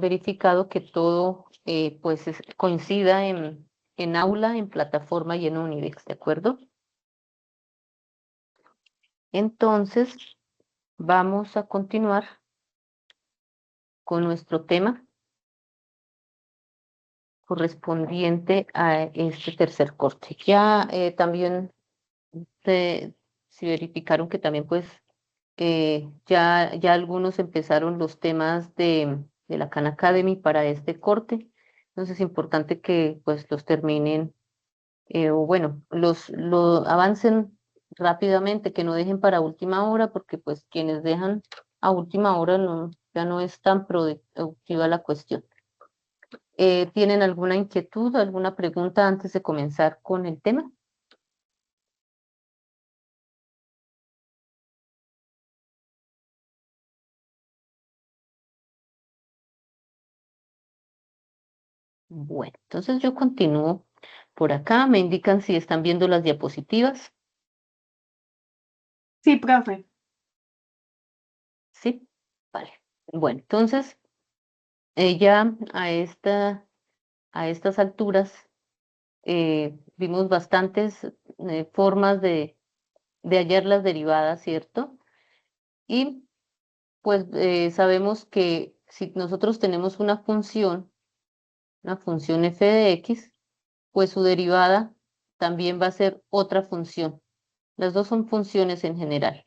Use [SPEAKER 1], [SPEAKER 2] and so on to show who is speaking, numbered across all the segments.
[SPEAKER 1] verificado que todo pues coincida en aula, en plataforma y en Unidex, ¿de acuerdo? Entonces, vamos a continuar con nuestro tema correspondiente a este tercer corte. Ya también se verificaron que también pues ya algunos empezaron los temas de la Khan Academy para este corte. Entonces es importante que pues los terminen o bueno, lo avancen rápidamente, que no dejen para última hora, porque pues quienes dejan a última hora ya no es tan productiva la cuestión. ¿Tienen alguna inquietud, alguna pregunta antes de comenzar con el tema? Bueno, entonces yo continúo por acá. Me indican si están viendo las diapositivas.
[SPEAKER 2] Sí, profe.
[SPEAKER 1] Sí, vale. Bueno, entonces ya a estas alturas vimos bastantes formas de hallar las derivadas, ¿cierto? Y pues sabemos que si nosotros tenemos una función f de x, pues su derivada también va a ser otra función. Las dos son funciones en general.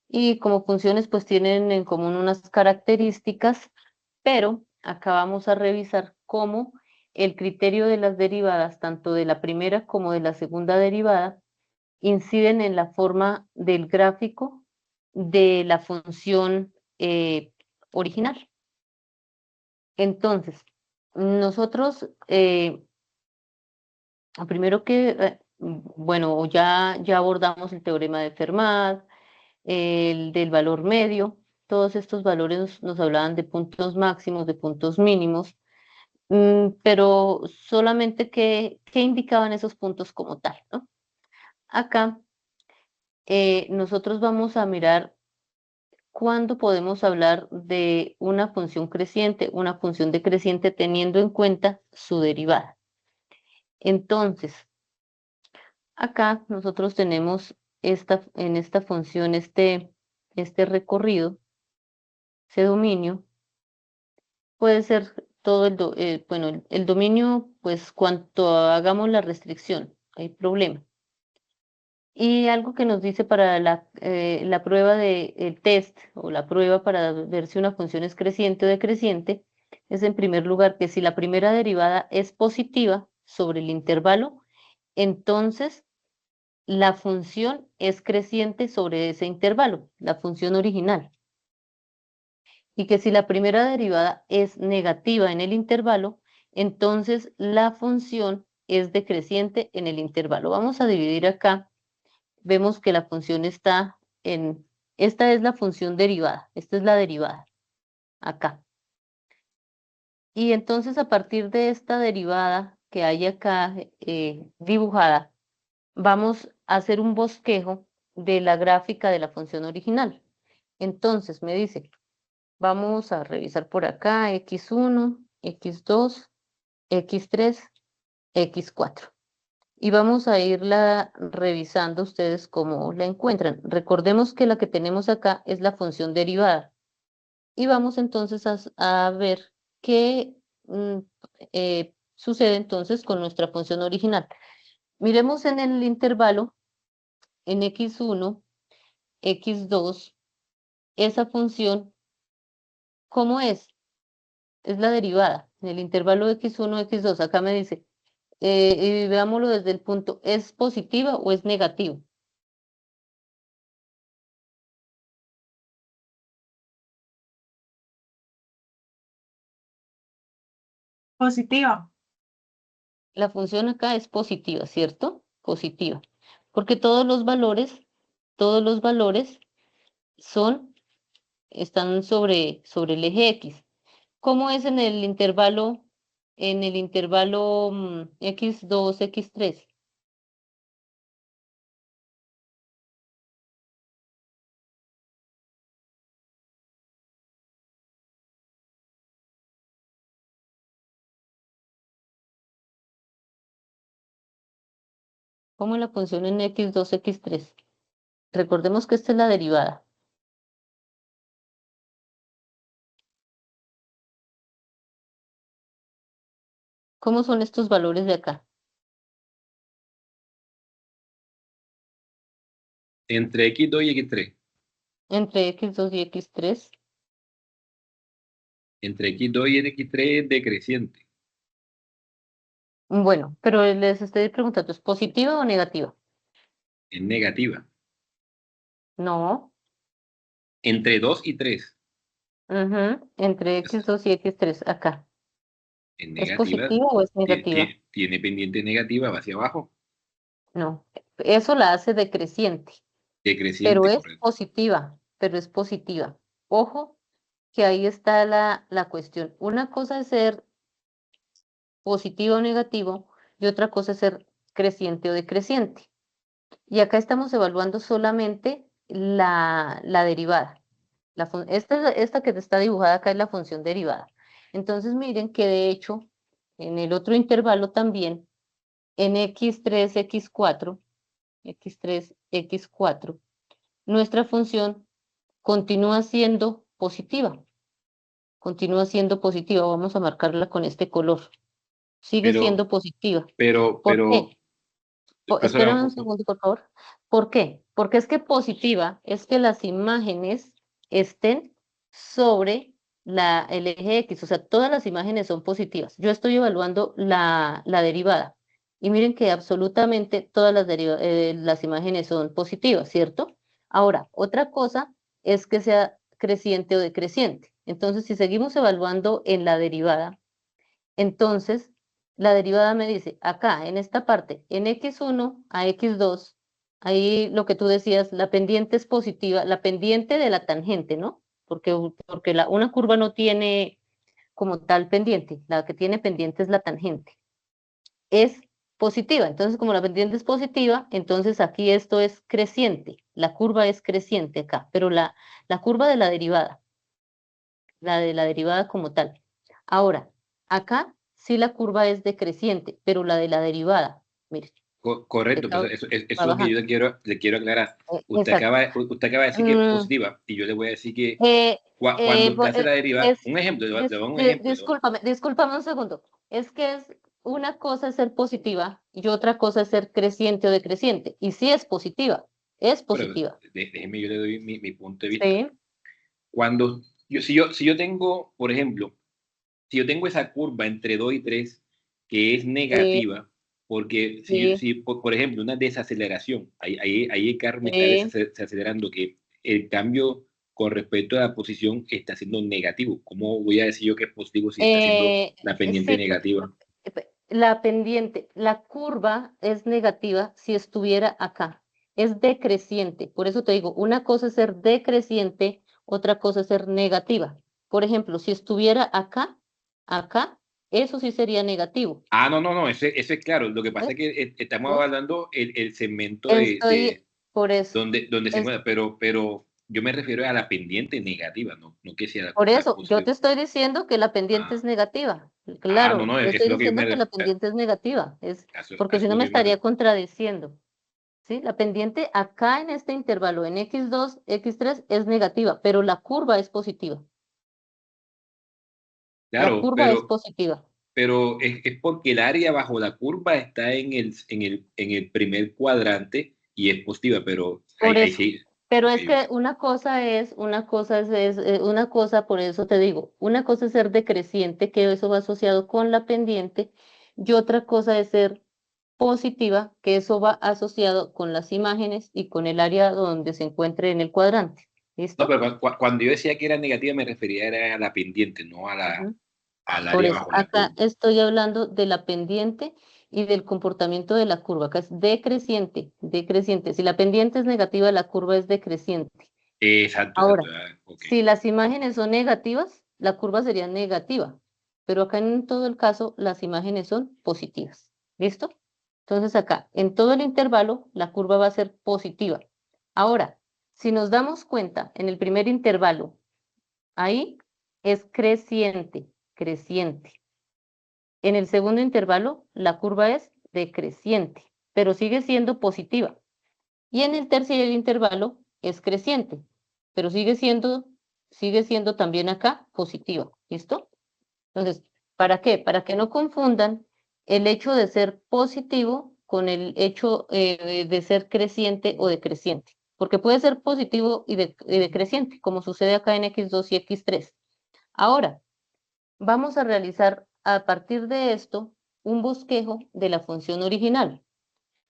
[SPEAKER 1] Y como funciones, pues tienen en común unas características, pero acá vamos a revisar cómo el criterio de las derivadas, tanto de la primera como de la segunda derivada, inciden en la forma del gráfico de la función original. Entonces, nosotros, primero que, bueno, ya abordamos el teorema de Fermat, el del valor medio, todos estos valores nos hablaban de puntos máximos, de puntos mínimos, pero solamente qué indicaban esos puntos como tal, ¿no? Acá nosotros vamos a mirar cuándo podemos hablar de una función creciente, una función decreciente teniendo en cuenta su derivada. Entonces, acá nosotros tenemos en esta función este recorrido, ese dominio, puede ser todo bueno, el dominio, pues cuanto hagamos la restricción, hay problema. Y algo que nos dice para la prueba el test o la prueba para ver si una función es creciente o decreciente, es en primer lugar que si la primera derivada es positiva sobre el intervalo, entonces la función es creciente sobre ese intervalo, la función original. Y que si la primera derivada es negativa en el intervalo, entonces la función es decreciente en el intervalo. Vamos a dividir acá. Vemos que la función está esta es la función derivada, esta es la derivada, acá. Y entonces a partir de esta derivada que hay acá dibujada, vamos a hacer un bosquejo de la gráfica de la función original. Entonces me dice, vamos a revisar por acá x1, x2, x3, x4. Y vamos a irla revisando ustedes cómo la encuentran. Recordemos que la que tenemos acá es la función derivada. Y vamos entonces a ver qué sucede entonces con nuestra función original. Miremos en el intervalo, en x1, x2, esa función, ¿cómo es? Es la derivada. En el intervalo x1, x2, acá me dice, y veámoslo desde el punto, ¿es positiva o es negativa?
[SPEAKER 2] Positiva.
[SPEAKER 1] La función acá es positiva, ¿cierto? Positiva. Porque todos los valores son, están sobre el eje X. ¿Cómo es en el intervalo X2, X3? como la función en x2, x3. Recordemos que esta es la derivada. ¿Cómo son estos valores de acá?
[SPEAKER 3] Entre x2 y x3.
[SPEAKER 1] Entre x2 y x3.
[SPEAKER 3] Entre x2 y x3 es decreciente.
[SPEAKER 1] Bueno, pero les estoy preguntando, ¿es positiva o negativa?
[SPEAKER 3] Es negativa.
[SPEAKER 1] No.
[SPEAKER 3] Entre 2 y 3
[SPEAKER 1] Entre x2 y x3, acá.
[SPEAKER 3] es
[SPEAKER 1] ¿Es
[SPEAKER 3] negativa.
[SPEAKER 1] positiva o es negativa?
[SPEAKER 3] Tiene pendiente negativa va hacia abajo.
[SPEAKER 1] No. Eso la hace decreciente, pero
[SPEAKER 3] Decreciente,
[SPEAKER 1] es
[SPEAKER 3] correcto.
[SPEAKER 1] positiva, pero es positiva. Ojo, que ahí está la cuestión. Una cosa es ser positivo o negativo y otra cosa es ser creciente o decreciente. Y acá estamos evaluando solamente la derivada. Esta que está dibujada acá es la función derivada. Entonces miren que de hecho en el otro intervalo también, en x3, x4, nuestra función continúa siendo positiva. Continúa siendo positiva. Vamos a marcarla con este color. Sigue
[SPEAKER 3] Pero,
[SPEAKER 1] siendo positiva.
[SPEAKER 3] pero,
[SPEAKER 1] ¿Por qué?
[SPEAKER 3] pero, profesora,
[SPEAKER 1] Espérame un segundo, por favor. ¿Por qué? Porque es que positiva es que las imágenes estén sobre el eje X, o sea, todas las imágenes son positivas. Yo estoy evaluando la derivada y miren que absolutamente todas las imágenes son positivas, ¿cierto? Ahora, otra cosa es que sea creciente o decreciente. Entonces, si seguimos evaluando en la derivada, entonces, la derivada me dice, acá, en esta parte, en x1 a x2, ahí lo que tú decías, la pendiente es positiva, la pendiente de la tangente, ¿no? Porque una curva no tiene como tal pendiente, la que tiene pendiente es la tangente. Es positiva, entonces como la pendiente es positiva, entonces aquí esto es creciente, la curva es creciente acá, pero la curva de la derivada, la de la derivada como tal. Ahora, acá sí la curva es decreciente, pero la de la derivada, mire,
[SPEAKER 3] correcto,
[SPEAKER 1] está-
[SPEAKER 3] eso es
[SPEAKER 1] va
[SPEAKER 3] lo que yo
[SPEAKER 1] bajando.
[SPEAKER 3] le quiero aclarar.
[SPEAKER 1] Exacto.
[SPEAKER 3] Usted acaba de decir que es
[SPEAKER 1] Mm,
[SPEAKER 3] positiva y yo le voy a decir que
[SPEAKER 1] eh,
[SPEAKER 3] cuando usted hace la deriva,
[SPEAKER 1] es,
[SPEAKER 3] un ejemplo, le voy a dar un ejemplo.
[SPEAKER 1] discúlpame un segundo. Es que es una cosa es ser positiva y otra cosa es ser creciente o decreciente. Y sí es
[SPEAKER 3] Pero
[SPEAKER 1] positiva.
[SPEAKER 3] déjeme, yo le doy mi punto de vista.
[SPEAKER 1] Sí,
[SPEAKER 3] Cuando si yo tengo, por ejemplo, si yo tengo esa curva entre 2 y 3 que es
[SPEAKER 1] sí,
[SPEAKER 3] negativa, porque
[SPEAKER 1] sí,
[SPEAKER 3] si por ejemplo, una desaceleración, ahí el carro me está
[SPEAKER 1] sí.
[SPEAKER 3] desacelerando, que el cambio con respecto a la posición está siendo negativo. ¿Cómo voy a decir yo que es positivo si está siendo la pendiente
[SPEAKER 1] Sí,
[SPEAKER 3] negativa?
[SPEAKER 1] la pendiente, la curva es negativa si estuviera acá. Es decreciente. Por eso te digo, una cosa es ser decreciente, otra cosa es ser negativa. Por ejemplo, si estuviera acá, eso sí sería negativo.
[SPEAKER 3] Ah, no, no, no, eso es claro. Lo que pasa
[SPEAKER 1] ¿Ves?
[SPEAKER 3] es que estamos
[SPEAKER 1] ¿Ves?
[SPEAKER 3] hablando el segmento
[SPEAKER 1] Estoy por eso.
[SPEAKER 3] donde se
[SPEAKER 1] Es,
[SPEAKER 3] encuentra, pero yo me refiero a la pendiente negativa, no que sea
[SPEAKER 1] por
[SPEAKER 3] la
[SPEAKER 1] eso, yo
[SPEAKER 3] positiva.
[SPEAKER 1] te estoy diciendo que la pendiente es
[SPEAKER 3] Ah,
[SPEAKER 1] negativa.
[SPEAKER 3] no,
[SPEAKER 1] Claro,
[SPEAKER 3] no,
[SPEAKER 1] yo
[SPEAKER 3] eso es
[SPEAKER 1] estoy
[SPEAKER 3] lo que
[SPEAKER 1] diciendo que la pendiente es negativa.
[SPEAKER 3] a
[SPEAKER 1] Porque
[SPEAKER 3] eso
[SPEAKER 1] si
[SPEAKER 3] es
[SPEAKER 1] no
[SPEAKER 3] lo
[SPEAKER 1] me
[SPEAKER 3] que me
[SPEAKER 1] estaría contradiciendo. ¿Sí? La pendiente acá en este intervalo, en x2, x3, es negativa, pero la curva es positiva. La
[SPEAKER 3] claro,
[SPEAKER 1] curva es positiva.
[SPEAKER 3] pero es porque el área bajo la curva está en el primer cuadrante y es positiva, pero
[SPEAKER 1] Por
[SPEAKER 3] ahí
[SPEAKER 1] eso.
[SPEAKER 3] sí,
[SPEAKER 1] Pero
[SPEAKER 3] ok,
[SPEAKER 1] es que una cosa, por eso te digo, una cosa es ser decreciente, que eso va asociado con la pendiente, y otra cosa es ser positiva, que eso va asociado con las imágenes y con el área donde se encuentre en el cuadrante.
[SPEAKER 3] no,
[SPEAKER 1] ¿Listo?
[SPEAKER 3] pero cuando yo decía que era negativa me refería era a la pendiente, no
[SPEAKER 1] Ujú.
[SPEAKER 3] al
[SPEAKER 1] Por
[SPEAKER 3] área
[SPEAKER 1] eso,
[SPEAKER 3] bajo la
[SPEAKER 1] acá
[SPEAKER 3] curva.
[SPEAKER 1] estoy hablando de la pendiente y del comportamiento de la curva. Acá es decreciente, decreciente. Si la pendiente es negativa, la curva es decreciente.
[SPEAKER 3] Exacto,
[SPEAKER 1] Ahora,
[SPEAKER 3] exacto, ok.
[SPEAKER 1] si las imágenes son negativas, la curva sería negativa. Pero acá en todo el caso, las imágenes son positivas. ¿Listo? Entonces acá, en todo el intervalo, la curva va a ser positiva. Ahora, si nos damos cuenta, en el primer intervalo, ahí es creciente, creciente. En el segundo intervalo, la curva es decreciente. pero sigue siendo positiva. Y en el tercio del intervalo es creciente, pero sigue siendo también acá positiva. ¿Listo? Entonces, ¿para qué? Para que no confundan el hecho de ser positivo con el hecho de ser creciente o decreciente. Porque puede ser positivo y decreciente, como sucede acá en x2 y x3. Ahora, vamos a realizar a partir de esto un bosquejo de la función original.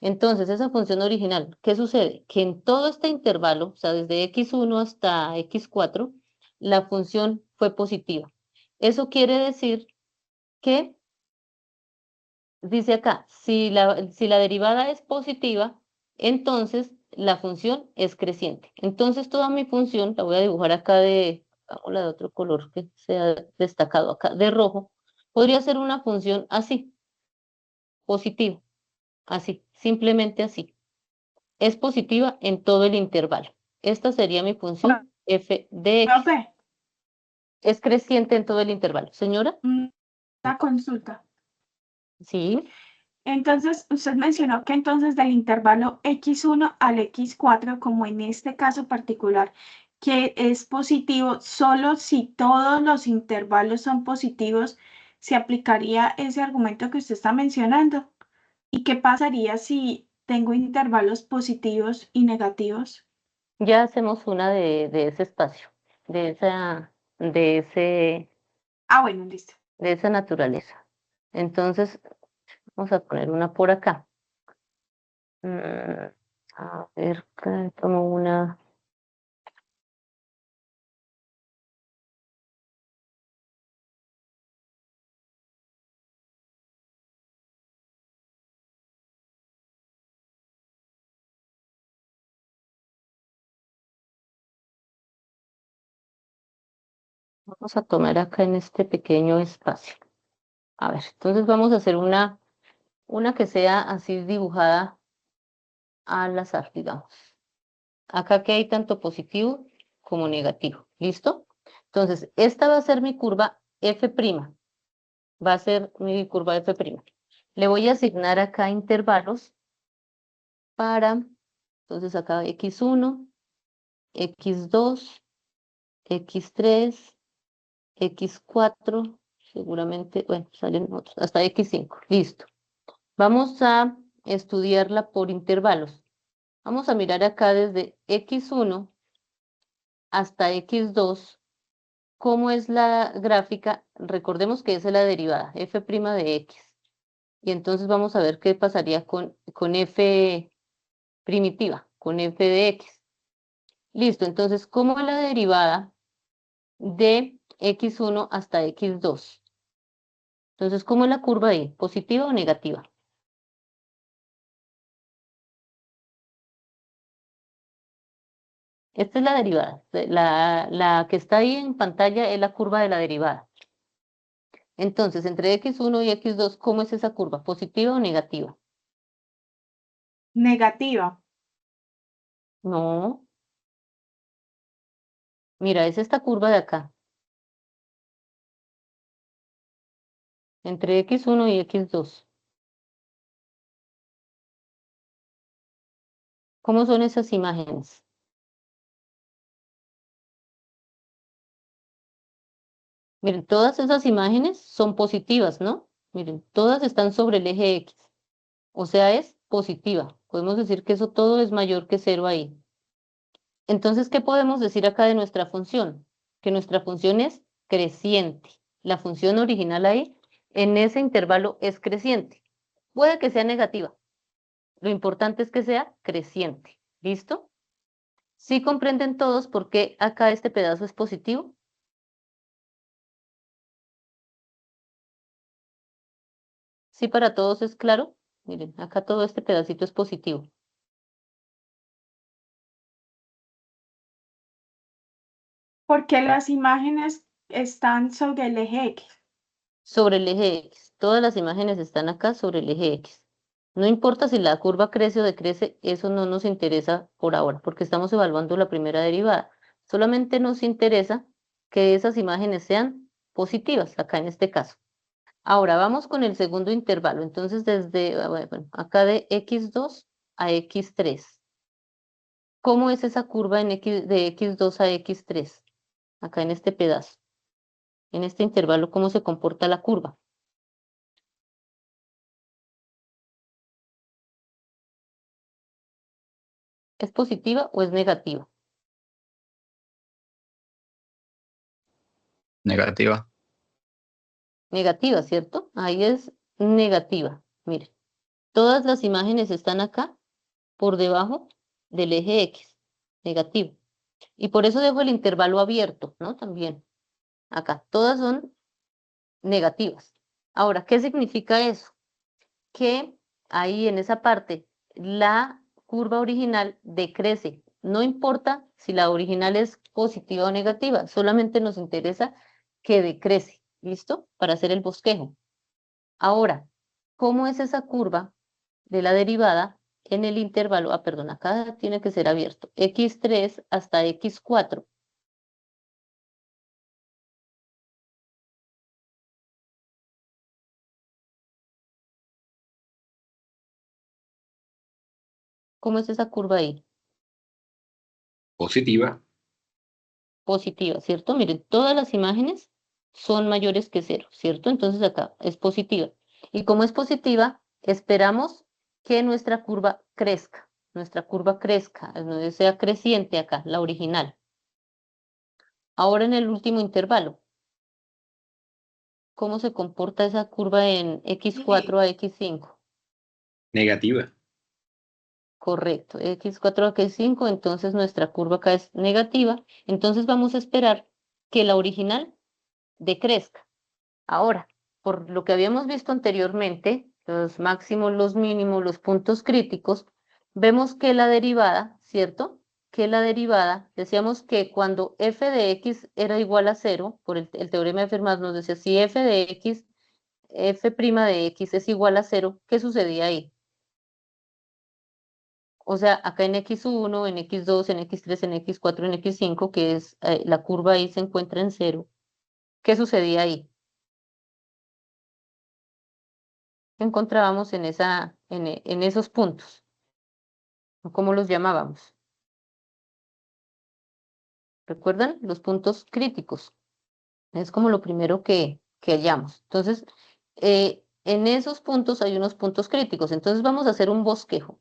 [SPEAKER 1] Entonces, esa función original, ¿qué sucede? Que en todo este intervalo, o sea, desde x1 hasta x4, la función fue positiva. Eso quiere decir que, dice acá, si la derivada es positiva, entonces la función es creciente. Entonces, toda mi función, la voy a dibujar acá hagámosla de otro color que sea destacado acá, de rojo, podría ser una función así, positiva, así, simplemente así. Es positiva en todo el intervalo. Esta sería mi función f de x.
[SPEAKER 2] Profe,
[SPEAKER 1] Es creciente en todo el intervalo. Señora,
[SPEAKER 2] una consulta.
[SPEAKER 1] sí,
[SPEAKER 2] Entonces, usted mencionó que entonces del intervalo x1 al x4, como en este caso particular, que es positivo, solo si todos los intervalos son positivos, se aplicaría ese argumento que usted está mencionando. ¿Y qué pasaría si tengo intervalos positivos y negativos?
[SPEAKER 1] ya hacemos una de ese espacio, de ese,
[SPEAKER 2] Ah, bueno, listo.
[SPEAKER 1] de esa naturaleza. Entonces, vamos a poner una por acá. A ver, acá tomo una. Vamos a tomar acá en este pequeño espacio. A ver, entonces vamos a hacer una que sea así dibujada al azar, digamos. Acá que hay tanto positivo como negativo. ¿Listo? Entonces, esta va a ser mi curva f'. Va a ser mi curva f'. Le voy a asignar acá intervalos entonces acá x1, x2, x3, x4, seguramente, bueno, salen otros, hasta x5. Listo. Vamos a estudiarla por intervalos. Vamos a mirar acá desde x1 hasta x2, cómo es la gráfica. Recordemos que esa es la derivada, f' de x. Y entonces vamos a ver qué pasaría con f primitiva, con f de x. Listo, entonces, ¿cómo es la derivada de x1 hasta x2? Entonces, ¿cómo es la curva ahí? ¿Positiva o negativa? Esta es la derivada. La que está ahí en pantalla es la curva de la derivada. Entonces, entre x1 y x2, ¿cómo es esa curva? ¿Positiva o negativa?
[SPEAKER 2] Negativa.
[SPEAKER 1] No. Mira, es esta curva de acá. Entre x1 y x2. ¿Cómo son esas imágenes? Miren, todas esas imágenes son positivas, ¿no? Miren, todas están sobre el eje X. O sea, es positiva. Podemos decir que eso todo es mayor que cero ahí. Entonces, ¿qué podemos decir acá de nuestra función? Que nuestra función es creciente. La función original ahí, en ese intervalo, es creciente. Puede que sea negativa. Lo importante es que sea creciente. ¿Listo? ¿Sí comprenden todos por qué acá este pedazo es positivo? ¿Sí para todos es claro? Miren, acá todo este pedacito es positivo.
[SPEAKER 2] Porque las imágenes están sobre el eje X.
[SPEAKER 1] Sobre el eje X. Todas las imágenes están acá sobre el eje X. No importa si la curva crece o decrece, eso no nos interesa por ahora, porque estamos evaluando la primera derivada. Solamente nos interesa que esas imágenes sean positivas, acá en este caso. Ahora vamos con el segundo intervalo. Entonces, desde bueno, acá de x2 a x3. ¿Cómo es esa curva de x2 a x3? Acá en este pedazo. En este intervalo, ¿cómo se comporta la curva? ¿Es positiva o es negativa?
[SPEAKER 4] Negativa.
[SPEAKER 1] Negativa, ¿cierto? Ahí es negativa. Miren, todas las imágenes están acá por debajo del eje X, negativo. Y por eso dejo el intervalo abierto, ¿no? También acá, todas son negativas. Ahora, ¿qué significa eso? Que ahí en esa parte la curva original decrece. No importa si la original es positiva o negativa, solamente nos interesa que decrece, ¿listo? Para hacer el bosquejo. Ahora, ¿cómo es esa curva de la derivada en el intervalo? Ah, perdón, acá tiene que ser abierto. X3 hasta X4. ¿Cómo es esa curva ahí?
[SPEAKER 3] Positiva.
[SPEAKER 1] Positiva, ¿cierto? Miren, todas las imágenes son mayores que 0, ¿cierto? Entonces acá es positiva. Y como es positiva, esperamos que nuestra curva crezca, no sea creciente acá, la original. Ahora en el último intervalo, ¿cómo se comporta esa curva en x4 a x5?
[SPEAKER 3] Negativa.
[SPEAKER 1] Correcto, x4 a x5, entonces nuestra curva acá es negativa, entonces vamos a esperar que la original decrezca. Ahora, por lo que habíamos visto anteriormente, los máximos, los mínimos, los puntos críticos, vemos que la derivada, ¿cierto? Que la derivada, decíamos que cuando f de x era igual a 0, por el teorema de Fermat nos decía, si f de x, f' de x es igual a 0, ¿qué sucedía ahí? O sea, acá en x1, en x2, en x3, en x4, en x5, que es la curva ahí se encuentra en 0, ¿qué sucedía ahí? Encontrábamos en esos puntos, ¿cómo los llamábamos? ¿Recuerdan? Los puntos críticos. Es como lo primero que hallamos. Entonces, en esos puntos hay unos puntos críticos. Entonces vamos a hacer un bosquejo.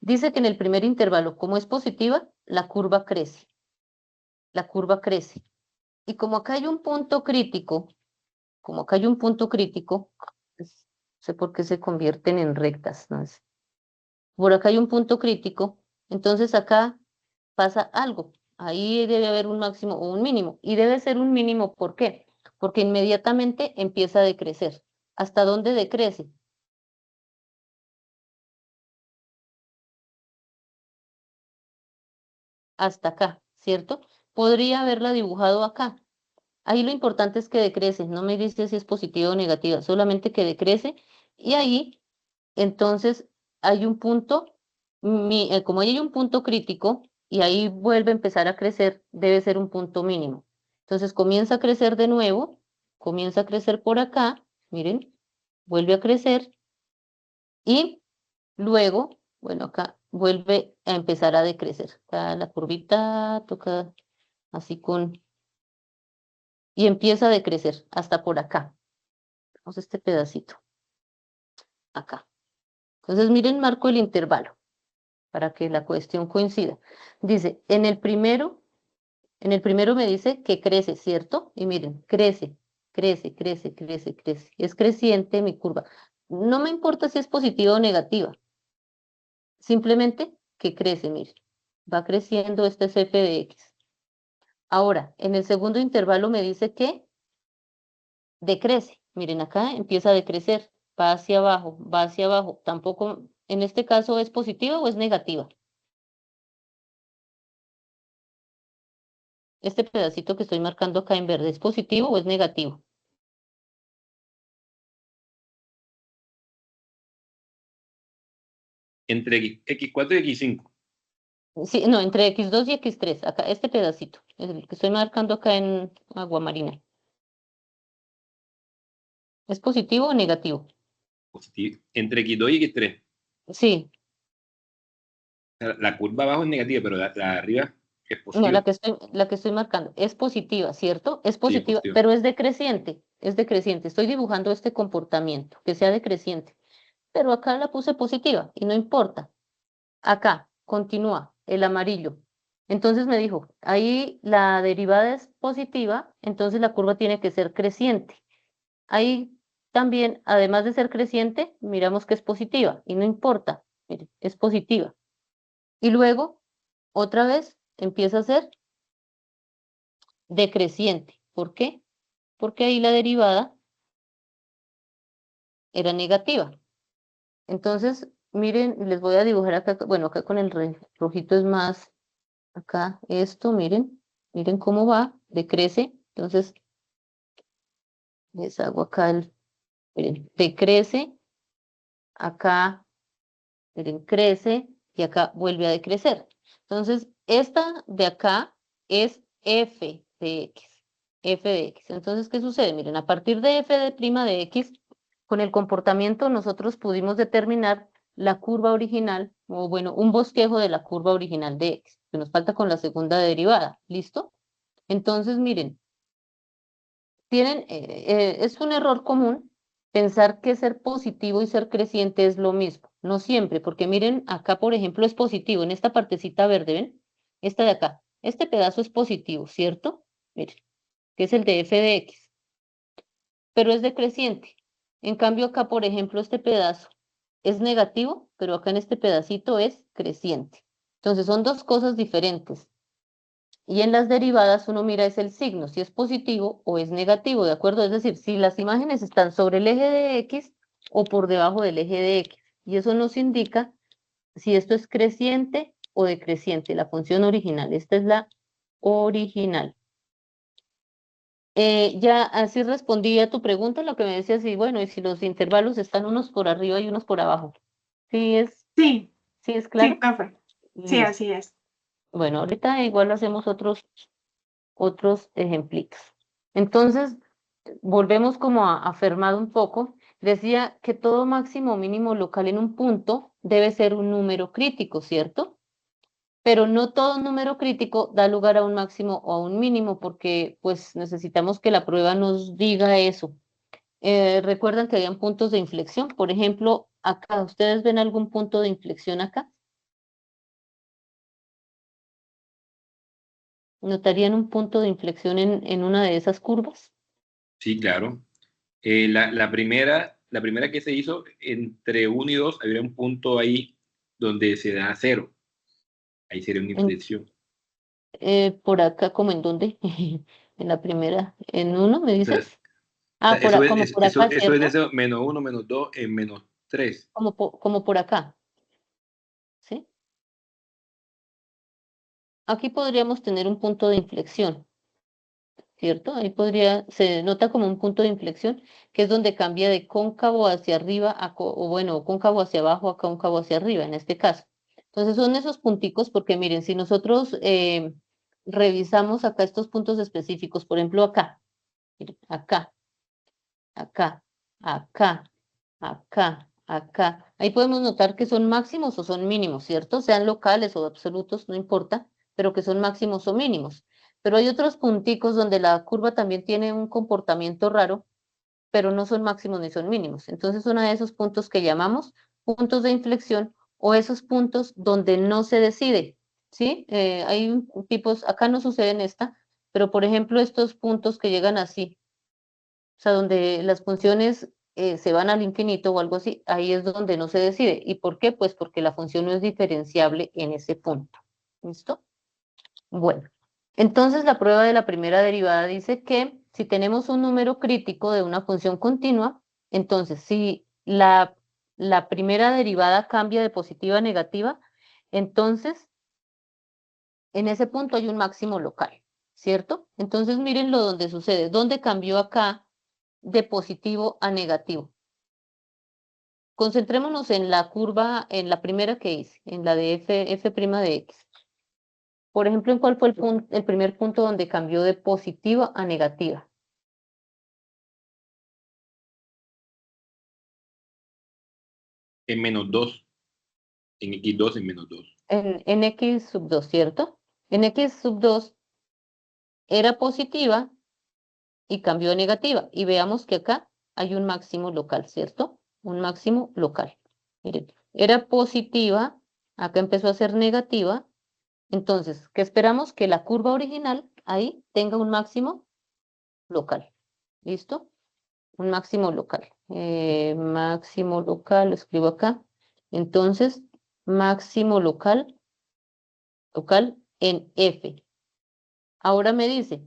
[SPEAKER 1] Dice que en el primer intervalo, como es positiva, la curva crece. La curva crece. Y como acá hay un punto crítico, pues, no sé por qué se convierten en rectas, ¿no? Por acá hay un punto crítico, entonces acá pasa algo. Ahí debe haber un máximo o un mínimo. Y debe ser un mínimo, ¿por qué? Porque inmediatamente empieza a decrecer. ¿Hasta dónde decrece? Hasta acá, ¿cierto? Podría haberla dibujado acá. Ahí lo importante es que decrece, no me dice si es positiva o negativa, solamente que decrece. Y ahí, entonces, hay un punto, como ahí hay un punto crítico y ahí vuelve a empezar a crecer, debe ser un punto mínimo. Entonces comienza a crecer de nuevo, comienza a crecer por acá, miren, vuelve a crecer y luego, bueno, acá vuelve a empezar a decrecer. Acá la curvita toca así y empieza a decrecer hasta por acá. Vamos a este pedacito, acá. Entonces miren, marco el intervalo para que la cuestión coincida. Dice, en el primero me dice que crece, ¿cierto? Y miren, crece, crece, crece, crece, crece. Es creciente mi curva. No me importa si es positiva o negativa, simplemente que crece, miren. Va creciendo este es f de x. Ahora, en el segundo intervalo me dice que decrece. Miren, acá empieza a decrecer, va hacia abajo, va hacia abajo. Tampoco, en este caso, ¿es positiva o es negativa? Este pedacito que estoy marcando acá en verde, ¿es positivo o es negativo?
[SPEAKER 3] Entre X4 y X5.
[SPEAKER 1] Sí, no, entre x2 y x3, acá, este pedacito, el que estoy marcando acá en agua marina. ¿Es positivo o negativo?
[SPEAKER 3] Positivo. Entre X2 y X3.
[SPEAKER 1] Sí,
[SPEAKER 3] O sea, la curva abajo es negativa, pero la de arriba es
[SPEAKER 1] no,
[SPEAKER 3] positiva.
[SPEAKER 1] la que estoy marcando es positiva, ¿cierto? Es
[SPEAKER 3] Sí, es
[SPEAKER 1] positiva,
[SPEAKER 3] positiva.
[SPEAKER 1] pero es decreciente, es decreciente. Estoy dibujando este comportamiento, que sea decreciente, pero acá la puse positiva y no importa. Acá, continúa, el amarillo. Entonces me dijo, ahí la derivada es positiva, entonces la curva tiene que ser creciente. Ahí también, además de ser creciente, miramos que es positiva y no importa, mire, es positiva. Y luego, otra vez, empieza a ser decreciente. ¿Por qué? Porque ahí la derivada era negativa. Entonces, miren, les voy a dibujar acá, bueno, acá con el rojito es más, acá esto, miren cómo va, decrece. Entonces, les hago acá miren, decrece, acá, miren, crece y acá vuelve a decrecer. Entonces, esta de acá es f de x, f de x. Entonces, ¿qué sucede? Miren, a partir de f de prima de x, con el comportamiento nosotros pudimos determinar la curva original, o bueno, un bosquejo de la curva original de x, que nos falta con la segunda derivada. ¿Listo? Entonces, miren, es un error común pensar que ser positivo y ser creciente es lo mismo. No siempre, porque miren, acá, por ejemplo, es positivo, en esta partecita verde, ¿ven? Esta de acá. Este pedazo es positivo, ¿cierto? Miren, que es el de f de x, pero es decreciente. En cambio, acá, por ejemplo, este pedazo es negativo, pero acá en este pedacito es creciente. Entonces, son dos cosas diferentes. Y en las derivadas uno mira es el signo, si es positivo o es negativo, ¿de acuerdo? Es decir, si las imágenes están sobre el eje de X o por debajo del eje de X. Y eso nos indica si esto es creciente o decreciente, la función original. Esta es la original. Ya así respondí a tu pregunta, lo que me decías, y bueno, y si los intervalos están unos por arriba y unos por abajo.
[SPEAKER 2] Sí,
[SPEAKER 1] Sí es
[SPEAKER 2] sí,
[SPEAKER 1] claro?
[SPEAKER 2] profe. Sí,
[SPEAKER 1] Listo.
[SPEAKER 2] así es.
[SPEAKER 1] Bueno, ahorita igual hacemos otros ejemplitos. Entonces, volvemos como a afirmar un poco, decía que todo máximo o mínimo local en un punto debe ser un número crítico, ¿cierto? Pero no todo número crítico da lugar a un máximo o a un mínimo, porque pues necesitamos que la prueba nos diga eso. ¿Recuerdan que habían puntos de inflexión? Por ejemplo, acá, ¿ustedes ven algún punto de inflexión acá? ¿Notarían un punto de inflexión en una de esas curvas?
[SPEAKER 3] Sí, claro. La primera que se hizo, entre 1 y 2 había un punto ahí donde se da 0. Ahí sería una
[SPEAKER 1] En,
[SPEAKER 3] inflexión.
[SPEAKER 1] por acá, ¿como en dónde? En la primera, ¿en uno me
[SPEAKER 3] O sea,
[SPEAKER 1] dices?
[SPEAKER 3] o sea,
[SPEAKER 1] Ah, como por acá,
[SPEAKER 3] eso es de
[SPEAKER 1] ¿cierto?
[SPEAKER 3] ese -1, -2 en -3.
[SPEAKER 1] Como por acá, ¿sí? Aquí podríamos tener un punto de inflexión, ¿cierto? Ahí se nota como un punto de inflexión, que es donde cambia de cóncavo hacia arriba, o bueno, cóncavo hacia abajo a cóncavo hacia arriba, en este caso. Entonces son esos punticos, porque miren, si nosotros revisamos acá estos puntos específicos, por ejemplo acá, miren, acá, acá, acá. Ahí podemos notar que son máximos o son mínimos, ¿cierto? Sean locales o absolutos, no importa, pero que son máximos o mínimos. Pero hay otros punticos donde la curva también tiene un comportamiento raro, pero no son máximos ni son mínimos. Entonces, uno de esos puntos que llamamos puntos de inflexión o esos puntos donde no se decide, ¿sí? Hay tipos, acá no sucede en esta, pero por ejemplo, estos puntos que llegan así, o sea, donde las funciones se van al infinito o algo así, ahí es donde no se decide. ¿Y por qué? Pues porque la función no es diferenciable en ese punto. ¿Listo? Bueno, entonces la prueba de la primera derivada dice que si tenemos un número crítico de una función continua, entonces si la primera derivada cambia de positiva a negativa, entonces en ese punto hay un máximo local, ¿cierto? Entonces miren lo donde sucede. ¿Dónde cambió acá de positivo a negativo? Concentrémonos en la curva, en la primera que hice, en la de f' de x. Por ejemplo, ¿en cuál fue el primer punto donde cambió de positiva a negativa?
[SPEAKER 3] En menos 2. En X2 en menos 2.
[SPEAKER 1] En X sub 2, ¿cierto? En X sub 2 era positiva y cambió a negativa. Y veamos que acá hay un máximo local, ¿cierto? Un máximo local. Miren, era positiva, acá empezó a ser negativa. Entonces, ¿qué esperamos? Que la curva original ahí tenga un máximo local. ¿Listo? Un máximo local. Máximo local, lo escribo acá. Entonces, máximo local en F. Ahora me dice,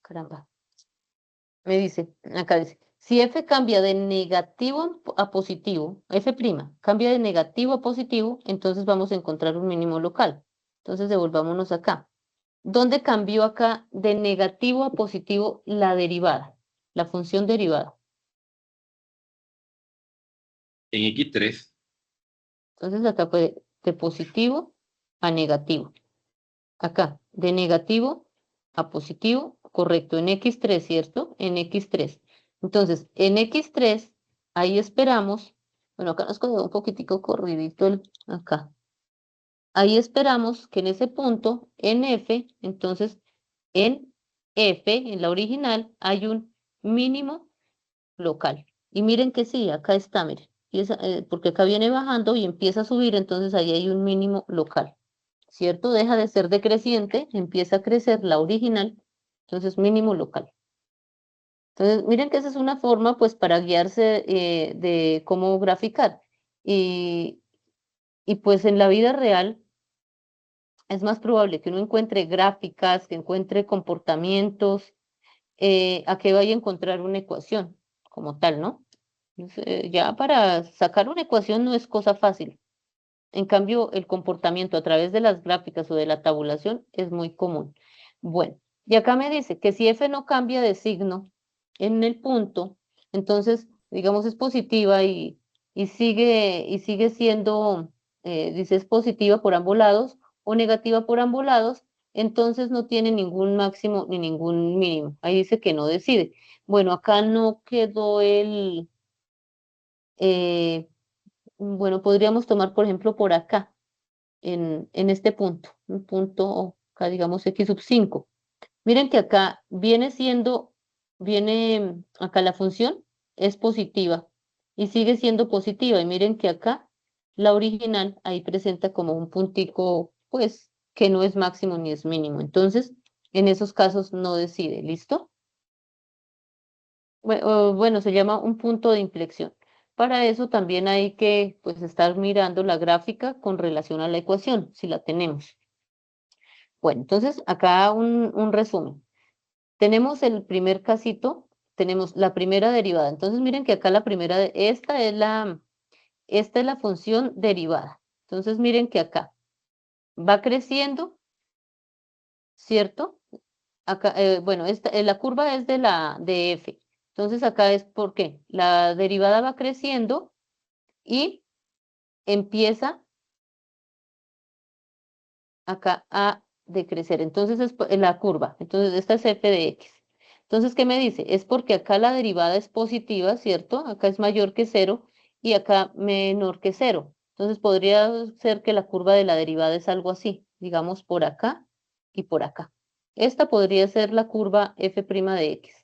[SPEAKER 1] caramba, me dice, acá dice, si F cambia de negativo a positivo, F' cambia de negativo a positivo, entonces vamos a encontrar un mínimo local. Entonces devolvámonos acá. ¿Dónde cambió acá de negativo a positivo la derivada? La función derivada.
[SPEAKER 3] En X3.
[SPEAKER 1] Entonces acá puede de positivo a negativo. Acá, de negativo a positivo, correcto, en X3, ¿cierto? En X3. Entonces, en X3, ahí esperamos, bueno, acá nos quedó un poquitico corridito acá. Ahí esperamos que en ese punto, en F, entonces, en F, en la original, hay un mínimo local. Y miren que sí, acá está, miren, porque acá viene bajando y empieza a subir, entonces ahí hay un mínimo local. ¿Cierto? Deja de ser decreciente, empieza a crecer la original, entonces mínimo local. Entonces, miren que esa es una forma, pues, para guiarse de cómo graficar. Y, y pues en la vida real es más probable que uno encuentre gráficas, que encuentre comportamientos, a que vaya a encontrar una ecuación como tal, ¿no? Ya para sacar una ecuación no es cosa fácil. En cambio, el comportamiento a través de las gráficas o de la tabulación es muy común. Bueno, y acá me dice que si F no cambia de signo en el punto, entonces, digamos, es positiva y sigue siendo, dice, es positiva por ambos lados o negativa por ambos lados, entonces no tiene ningún máximo ni ningún mínimo. Ahí dice que no decide. Bueno, acá no quedó eh, bueno, podríamos tomar, por ejemplo, por acá en este punto, un punto, acá digamos X sub 5. Miren que acá acá la función es positiva y sigue siendo positiva. Y miren que acá la original ahí presenta como un puntico, pues, que no es máximo ni es mínimo. Entonces, en esos casos no decide, ¿listo? Bueno, se llama un punto de inflexión. Para eso también hay que, pues, estar mirando la gráfica con relación a la ecuación, si la tenemos. Bueno, entonces acá un resumen. Tenemos el primer casito, tenemos la primera derivada. Entonces miren que acá esta es la función derivada. Entonces miren que acá va creciendo, ¿cierto? Acá, bueno, la curva es de f. Entonces acá es porque la derivada va creciendo y empieza acá a decrecer. Entonces es la curva. Entonces esta es f de x. Entonces, ¿qué me dice? Es porque acá la derivada es positiva, ¿cierto? Acá es mayor que 0 y acá menor que 0. Entonces podría ser que la curva de la derivada es algo así, digamos por acá y por acá. Esta podría ser la curva f' de x.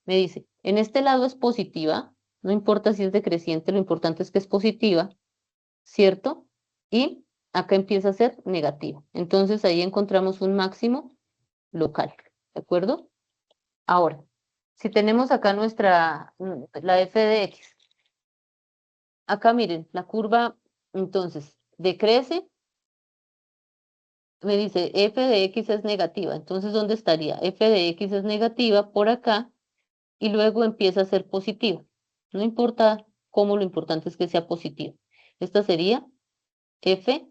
[SPEAKER 1] Me dice, en este lado es positiva, no importa si es decreciente, lo importante es que es positiva, ¿cierto? Y acá empieza a ser negativa. Entonces ahí encontramos un máximo local, ¿de acuerdo? Ahora, si tenemos acá la f de x, acá miren, la curva entonces decrece, me dice f de x es negativa, entonces ¿dónde estaría? F de x es negativa por acá y luego empieza a ser positiva. No importa cómo, lo importante es que sea positiva. Esta sería f'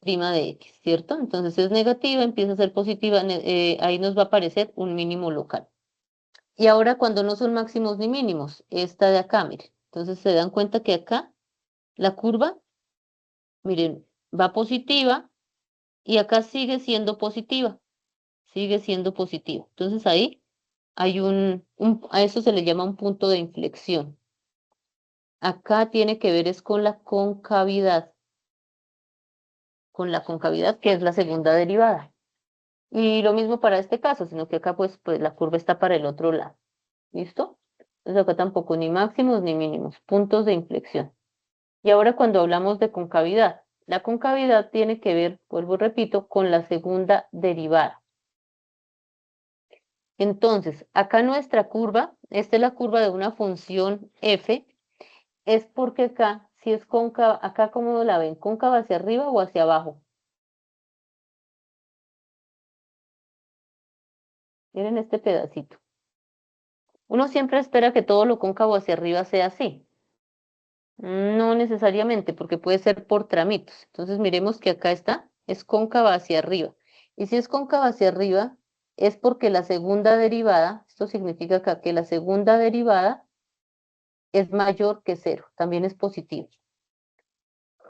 [SPEAKER 1] de x, ¿cierto? Entonces es negativa, empieza a ser positiva, ahí nos va a aparecer un mínimo local. Y ahora cuando no son máximos ni mínimos, esta de acá, miren. Entonces se dan cuenta que acá la curva, miren, va positiva y acá sigue siendo positiva, sigue siendo positiva. Entonces ahí hay a eso se le llama un punto de inflexión. Acá tiene que ver es con la concavidad. Con la concavidad, que es la segunda derivada. Y lo mismo para este caso, sino que acá pues la curva está para el otro lado. ¿Listo? Entonces acá tampoco ni máximos ni mínimos, puntos de inflexión. Y ahora cuando hablamos de concavidad, la concavidad tiene que ver, vuelvo y repito, con la segunda derivada. Entonces, acá nuestra curva, esta es la curva de una función f, es porque acá, si es cóncava, acá ¿cómo la ven? ¿Cóncava hacia arriba o hacia abajo? Miren este pedacito. Uno siempre espera que todo lo cóncavo hacia arriba sea así. No necesariamente, porque puede ser por tramitos. Entonces miremos que acá está, es cóncava hacia arriba. Y si es cóncava hacia arriba, es porque la segunda derivada, esto significa acá que la segunda derivada es mayor que cero, también es positivo.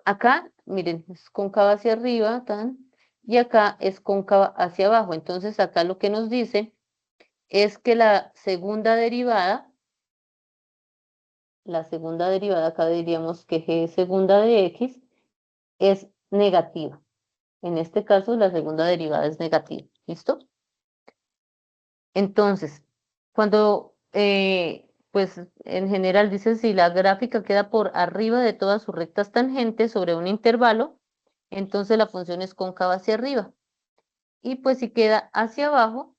[SPEAKER 1] Acá, miren, es cóncava hacia arriba, y acá es cóncava hacia abajo. Entonces acá lo que nos dice es que la segunda derivada, acá diríamos que g segunda de x, es negativa. En este caso, la segunda derivada es negativa. ¿Listo? Entonces, cuando, pues en general dice si la gráfica queda por arriba de todas sus rectas tangentes sobre un intervalo, entonces la función es cóncava hacia arriba. Y pues si queda hacia abajo,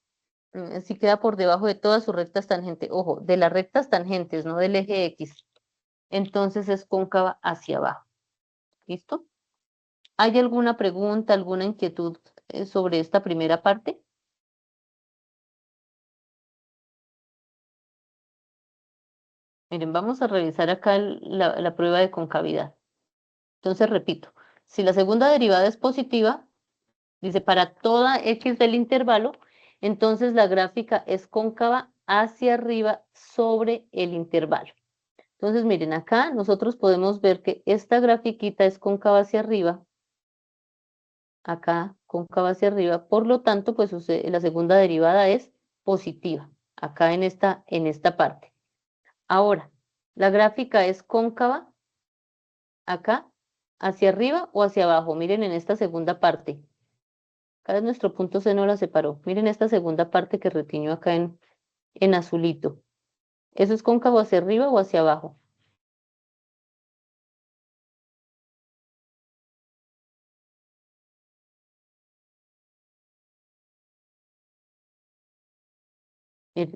[SPEAKER 1] si queda por debajo de todas sus rectas tangentes, ojo, de las rectas tangentes, no del eje X, entonces es cóncava hacia abajo. ¿Listo? ¿Hay alguna pregunta, alguna inquietud sobre esta primera parte? Miren, vamos a revisar acá la prueba de concavidad. Entonces, repito, si la segunda derivada es positiva, dice para toda x del intervalo, entonces la gráfica es cóncava hacia arriba sobre el intervalo. Entonces, miren, acá nosotros podemos ver que esta grafiquita es cóncava hacia arriba, acá cóncava hacia arriba, por lo tanto, pues la segunda derivada es positiva, acá en esta parte. Ahora, la gráfica es cóncava acá, hacia arriba o hacia abajo. Miren en esta segunda parte. Acá es nuestro punto C, no la separó. Miren esta segunda parte que retiñó acá en azulito. ¿Eso es cóncavo hacia arriba o hacia abajo?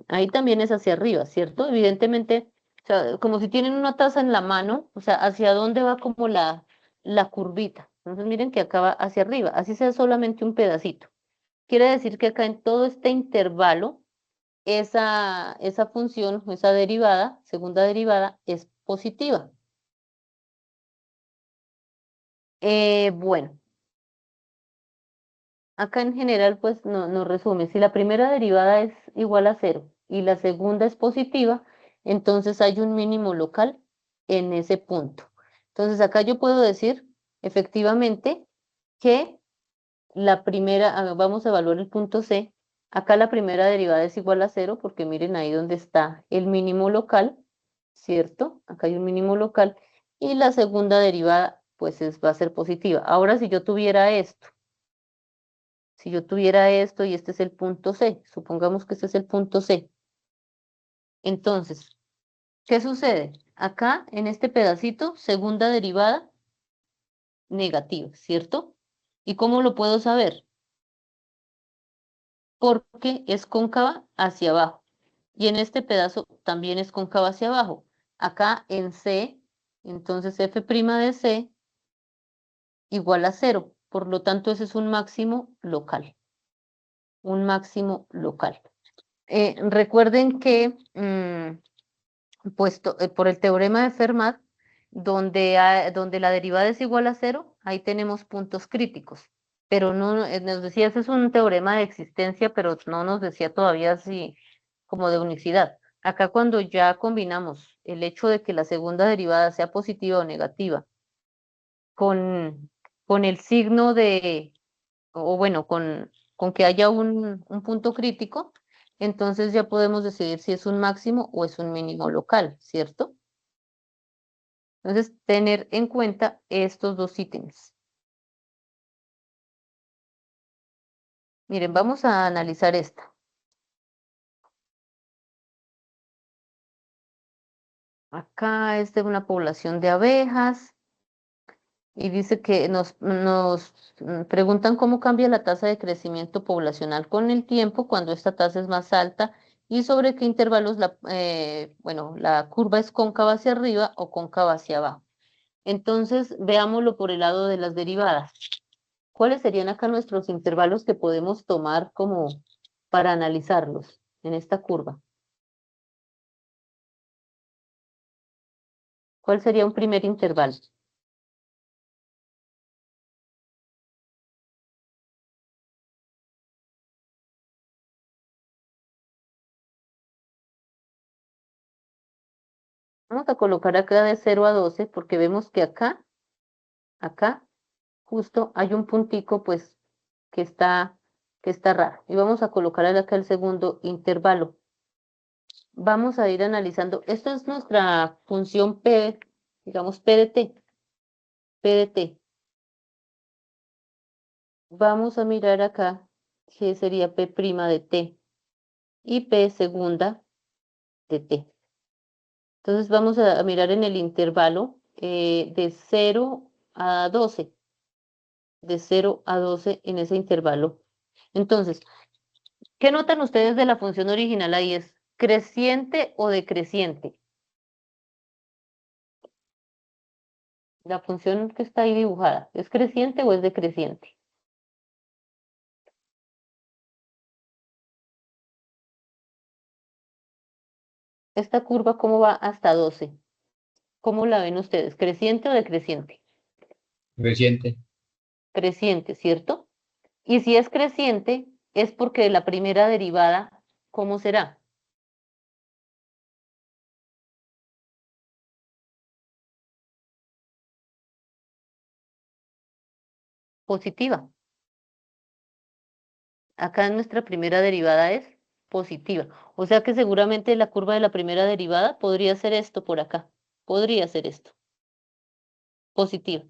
[SPEAKER 1] Ahí también es hacia arriba, ¿cierto? Evidentemente, o sea, como si tienen una taza en la mano, o sea, ¿hacia dónde va como la curvita? Entonces miren que acá va hacia arriba, así sea solamente un pedacito. Quiere decir que acá en todo este intervalo, esa función, esa derivada, segunda derivada, es positiva. Bueno, acá en general pues no resume. Si la primera derivada es igual a cero y la segunda es positiva, entonces hay un mínimo local en ese punto. Entonces acá yo puedo decir efectivamente que la primera, vamos a evaluar el punto C. Acá la primera derivada es igual a cero porque miren ahí donde está el mínimo local, ¿cierto? Acá hay un mínimo local. Y la segunda derivada pues va a ser positiva. Ahora si yo tuviera esto y este es el punto C, supongamos que este es el punto C. Entonces, ¿qué sucede? Acá en este pedacito, segunda derivada negativa, ¿cierto? ¿Y cómo lo puedo saber? Porque es cóncava hacia abajo. Y en este pedazo también es cóncava hacia abajo. Acá en C, entonces f' de C igual a cero. Por lo tanto, ese es un máximo local. Un máximo local. Recuerden que, por el teorema de Fermat, donde la derivada es igual a cero, ahí tenemos puntos críticos. Pero no, nos decía, ese es un teorema de existencia, pero no nos decía todavía si como de unicidad. Acá cuando ya combinamos el hecho de que la segunda derivada sea positiva o negativa con, con el signo o bueno, con que haya un punto crítico, entonces ya podemos decidir si es un máximo o es un mínimo local, ¿cierto? Entonces, tener en cuenta estos dos ítems. Miren, vamos a analizar esta. Acá es de una población de abejas y dice que nos preguntan cómo cambia la tasa de crecimiento poblacional con el tiempo cuando esta tasa es más alta y sobre qué intervalos bueno, la curva es cóncava hacia arriba o cóncava hacia abajo. Entonces, veámoslo por el lado de las derivadas. ¿Cuáles serían acá nuestros intervalos que podemos tomar como para analizarlos en esta curva? ¿Cuál sería un primer intervalo? Vamos a colocar acá de 0 a 12 porque vemos que acá, justo hay un puntico pues que está raro. Y vamos a colocar acá el segundo intervalo. Vamos a ir analizando. Esto es nuestra función P, digamos P de T. P de T. Vamos a mirar acá que sería P' de T y P segunda de T. Entonces vamos a mirar en el intervalo de 0 a 12. De 0 a 12 en ese intervalo. Entonces, ¿qué notan ustedes de la función original ahí? ¿Es creciente o decreciente? La función que está ahí dibujada, ¿es creciente o es decreciente? Esta curva, ¿cómo va hasta 12? ¿Cómo la ven ustedes? ¿Creciente o decreciente?
[SPEAKER 3] Creciente.
[SPEAKER 1] Creciente, ¿cierto? Y si es creciente, es porque la primera derivada, ¿cómo será? Positiva. Acá nuestra primera derivada es positiva. O sea que seguramente la curva de la primera derivada podría ser esto por acá. Podría ser esto. Positiva.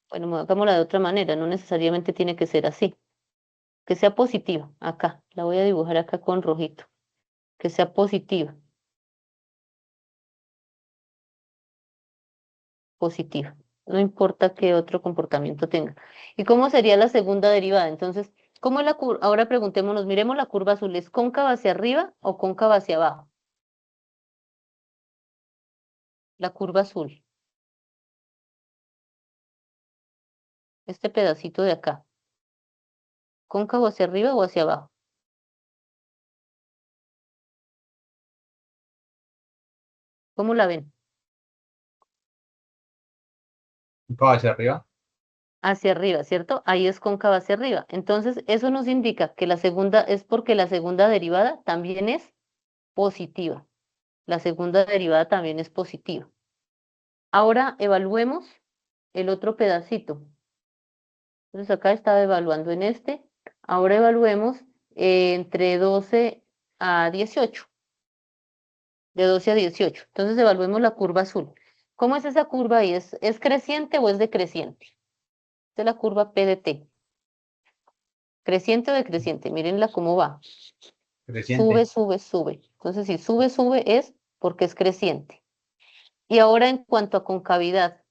[SPEAKER 1] Bueno, hagámosla de otra manera. No necesariamente tiene que ser así. Que sea positiva. Acá. La voy a dibujar acá con rojito. Que sea positiva. Positiva. No importa qué otro comportamiento tenga. ¿Y cómo sería la segunda derivada? Entonces, ¿cómo es la curva? Ahora preguntémonos, miremos la curva azul. ¿Es cóncava hacia arriba o cóncava hacia abajo? La curva azul. Este pedacito de acá. ¿Cóncavo hacia arriba o hacia abajo? ¿Cómo la ven?
[SPEAKER 3] Cóncava hacia arriba.
[SPEAKER 1] Hacia arriba, ¿cierto? Ahí es cóncava hacia arriba. Entonces, eso nos indica que la segunda es porque la segunda derivada también es positiva. La segunda derivada también es positiva. Ahora evaluemos el otro pedacito. Entonces, acá estaba evaluando en este. Ahora evaluemos entre 12 a 18. De 12 a 18. Entonces, evaluemos la curva azul. ¿Cómo es esa curva ahí? ¿Es creciente o es decreciente? Esta es la curva P de T. ¿Creciente o decreciente? Mírenla cómo va.
[SPEAKER 3] Creciente.
[SPEAKER 1] Sube, sube, sube. Entonces, si sube, sube es porque es creciente. Y ahora en cuanto a concavidad,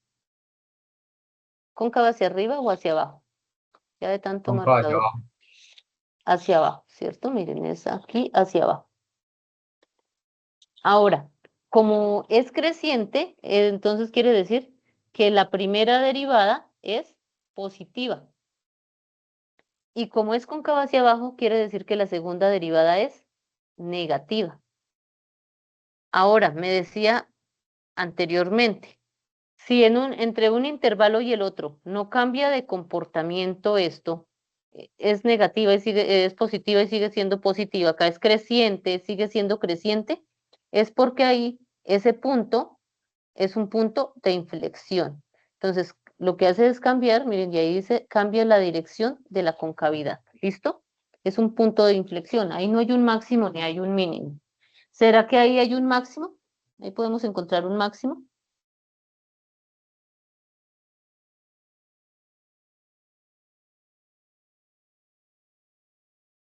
[SPEAKER 1] ¿cóncava hacia arriba o hacia abajo? Ya de tanto
[SPEAKER 3] Cóncava hacia
[SPEAKER 1] marcador.
[SPEAKER 3] abajo.
[SPEAKER 1] Hacia abajo, ¿cierto? Miren, es aquí hacia abajo. Ahora, como es creciente, entonces quiere decir que la primera derivada es positiva. Y como es cóncava hacia abajo, quiere decir que la segunda derivada es negativa. Ahora, me decía anteriormente, si entre un intervalo y el otro no cambia de comportamiento esto, es negativa y es positiva y sigue siendo positiva, acá es creciente, sigue siendo creciente, es porque ahí ese punto es un punto de inflexión. Entonces, lo que hace es cambiar, miren, y ahí dice, cambia la dirección de la concavidad. ¿Listo? Es un punto de inflexión. Ahí no hay un máximo ni hay un mínimo. ¿Será que ahí hay un máximo? Ahí podemos encontrar un máximo.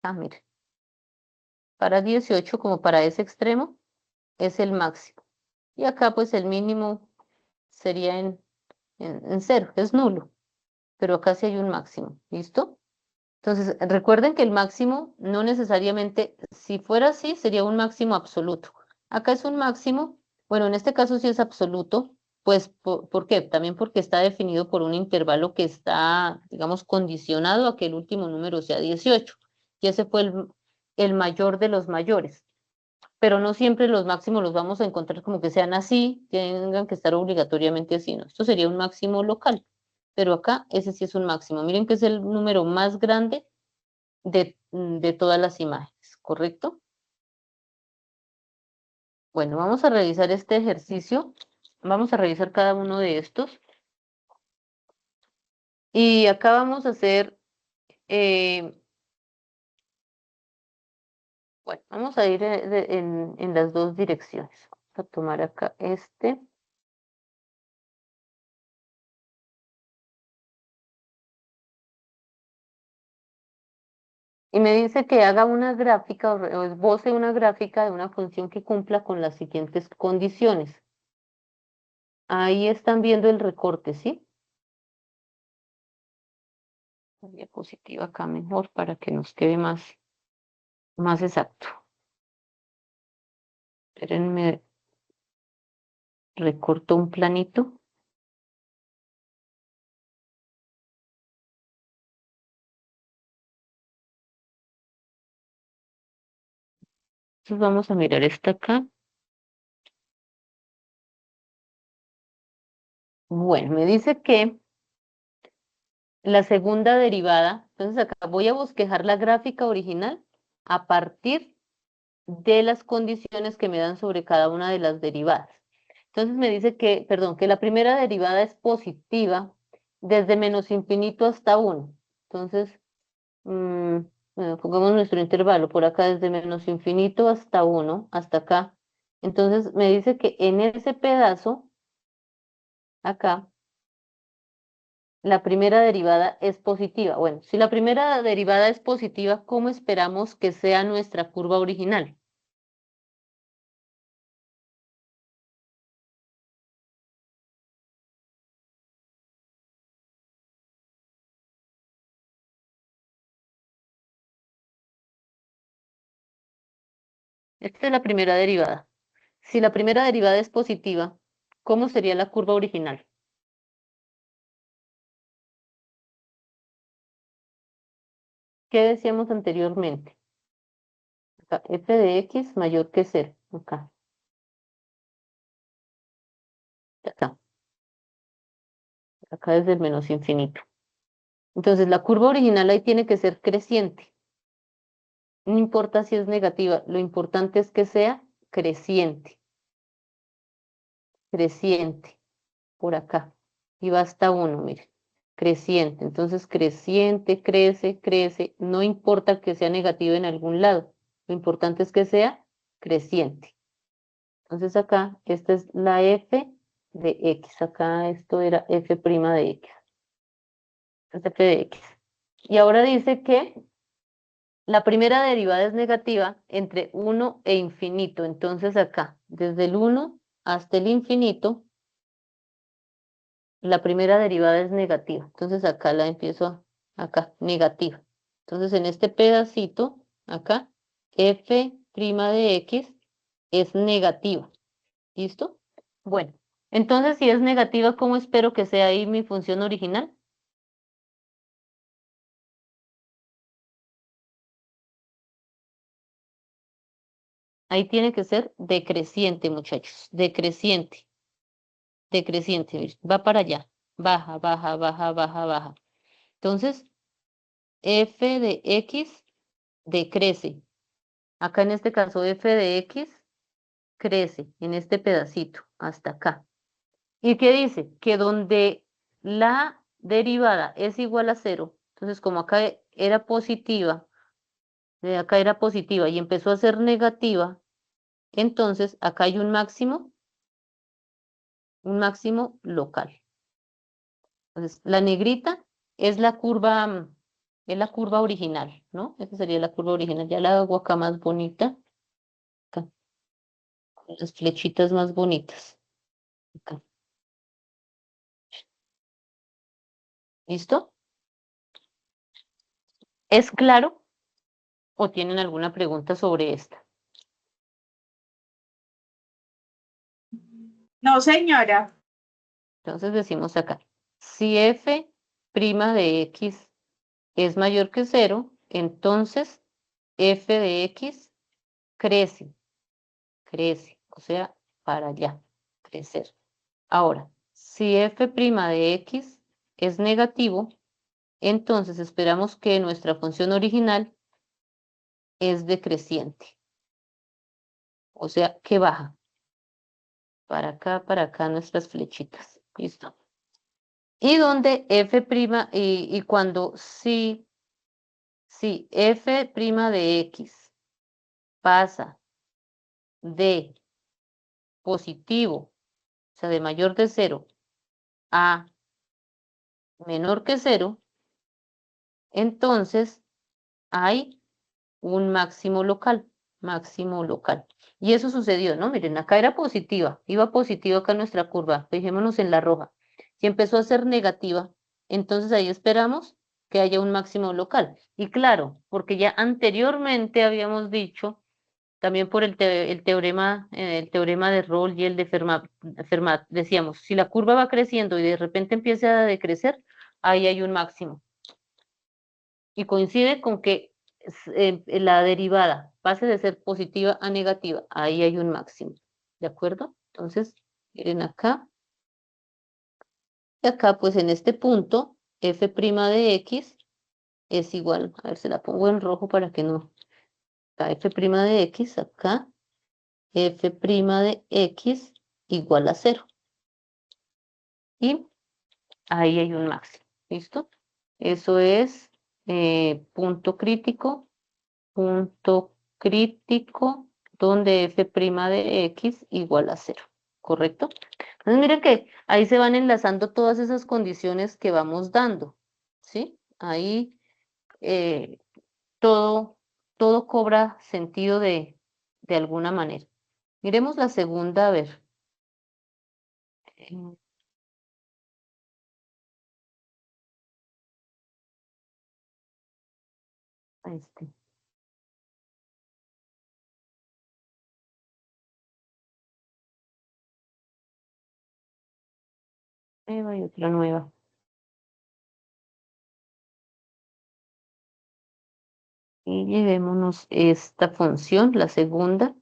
[SPEAKER 1] Mire. Para 18, como para ese extremo, es el máximo. Y acá pues el mínimo sería en 0, es nulo. Pero acá sí hay un máximo, ¿listo? Entonces, recuerden que el máximo no necesariamente, si fuera así, sería un máximo absoluto. Acá es un máximo, bueno, en este caso sí es absoluto, pues, ¿por qué? También porque está definido por un intervalo que está, digamos, condicionado a que el último número sea 18. Y ese fue el mayor de los mayores. Pero no siempre los máximos los vamos a encontrar como que sean así, tengan que estar obligatoriamente así, ¿no? Esto sería un máximo local. Pero acá ese sí es un máximo. Miren que es el número más grande de todas las imágenes, ¿correcto? Bueno, vamos a revisar este ejercicio. Vamos a revisar cada uno de estos. Y acá vamos a hacer, bueno, vamos a ir en las dos direcciones. Vamos a tomar acá este. Y me dice que haga una gráfica o esboce una gráfica de una función que cumpla con las siguientes condiciones. Ahí están viendo el recorte, ¿sí? La diapositiva acá mejor para que nos quede más exacto. Espérenme, recorto un planito. Entonces vamos a mirar esta acá. Bueno, me dice que la segunda derivada, entonces acá voy a bosquejar la gráfica original a partir de las condiciones que me dan sobre cada una de las derivadas. Entonces me dice que, perdón, que la primera derivada es positiva desde menos infinito hasta 1. Entonces, bueno, pongamos nuestro intervalo por acá desde menos infinito hasta 1, hasta acá. Entonces me dice que en ese pedazo, acá, la primera derivada es positiva. Bueno, si la primera derivada es positiva, ¿cómo esperamos que sea nuestra curva original? Esta es la primera derivada. Si la primera derivada es positiva, ¿cómo sería la curva original? ¿Qué decíamos anteriormente? Acá, f de x mayor que 0. Acá. Acá. Acá desde el menos infinito. Entonces, la curva original ahí tiene que ser creciente. No importa si es negativa, lo importante es que sea creciente. Creciente. Por acá. Y va hasta 1, miren. Creciente. Entonces, creciente, crece, crece. No importa que sea negativo en algún lado. Lo importante es que sea creciente. Entonces acá, esta es la f de x. Acá esto era f' de x. Esta es f de x. Y ahora dice que la primera derivada es negativa entre 1 e infinito. Entonces acá, desde el 1 hasta el infinito, la primera derivada es negativa. Entonces acá la empiezo, acá, negativa. Entonces en este pedacito, acá, f' de x es negativa. ¿Listo? Bueno, entonces si es negativa, ¿cómo espero que sea ahí mi función original? Ahí tiene que ser decreciente, muchachos. Decreciente, decreciente. ¿Ves? Va para allá. Baja, baja, baja, baja, baja. Entonces, f de x decrece. Acá en este caso, f de x crece en este pedacito, hasta acá. ¿Y qué dice? Que donde la derivada es igual a 0, entonces como acá era positiva, de acá era positiva y empezó a ser negativa, entonces acá hay un máximo local. Entonces, la negrita es la curva, es la curva original, ¿no? Esa sería la curva original. Ya la hago acá más bonita. Acá, con las flechitas más bonitas. Acá. ¿Listo? ¿Es claro? ¿O tienen alguna pregunta sobre esta?
[SPEAKER 2] No, señora.
[SPEAKER 1] Entonces decimos acá, si f' de x es mayor que 0, entonces f de x crece, o sea, para allá, crecer. Ahora, si f' de x es negativo, entonces esperamos que nuestra función original es decreciente, o sea, que baja. Para acá nuestras flechitas. ¿Listo? Y donde f', y cuando si f' de x pasa de positivo, o sea, de mayor de 0 a menor que 0, entonces hay un máximo local, máximo local. Y eso sucedió, ¿no? Miren, acá era positiva, iba positiva acá nuestra curva, fijémonos en la roja. Si empezó a ser negativa, entonces ahí esperamos que haya un máximo local. Y claro, porque ya anteriormente habíamos dicho, también por el teorema de Rolle y el de Fermat, decíamos, si la curva va creciendo y de repente empieza a decrecer, ahí hay un máximo. Y coincide con que la derivada pase de ser positiva a negativa, ahí hay un máximo, ¿de acuerdo? Entonces, miren acá, y acá pues en este punto, f' de x es igual, a ver, se la pongo en rojo para que no, acá f' de x, acá, f' de x igual a 0. Y ahí hay un máximo, ¿listo? Eso es punto crítico donde f' de x igual a 0, ¿correcto? Entonces miren que ahí se van enlazando todas esas condiciones que vamos dando, ¿sí? Ahí eh, todo, todo cobra sentido de alguna manera. Miremos la segunda, a ver. eh, Este, nueva y otra nueva. Y llevémonos esta función, la segunda.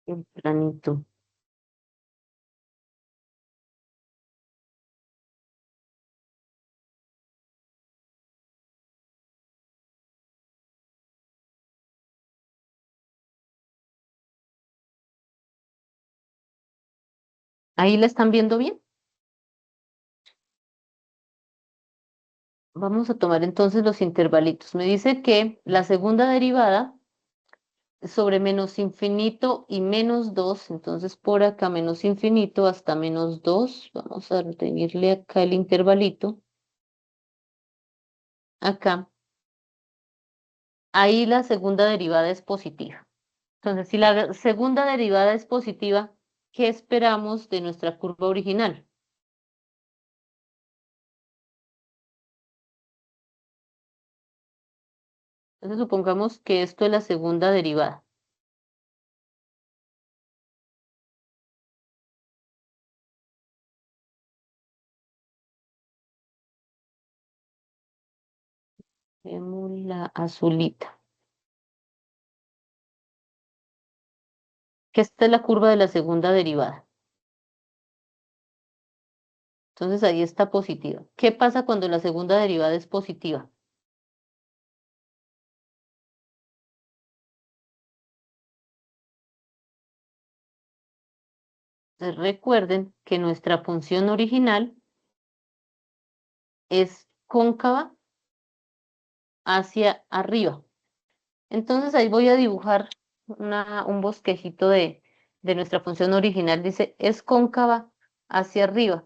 [SPEAKER 1] Tempranito. ¿Ahí la están viendo bien? Vamos a tomar entonces los intervalitos. Me dice que la segunda derivada sobre menos infinito y menos 2, entonces por acá menos infinito hasta menos 2, vamos a definirle acá el intervalito, acá, ahí la segunda derivada es positiva. Entonces, si la segunda derivada es positiva, ¿qué esperamos de nuestra curva original? Entonces, supongamos que esto es la segunda derivada. Vemos la azulita. Que esta es la curva de la segunda derivada. Entonces, ahí está positiva. ¿Qué pasa cuando la segunda derivada es positiva? Entonces, recuerden que nuestra función original es cóncava hacia arriba. Entonces ahí voy a dibujar un bosquejito de nuestra función original. Dice, es cóncava hacia arriba.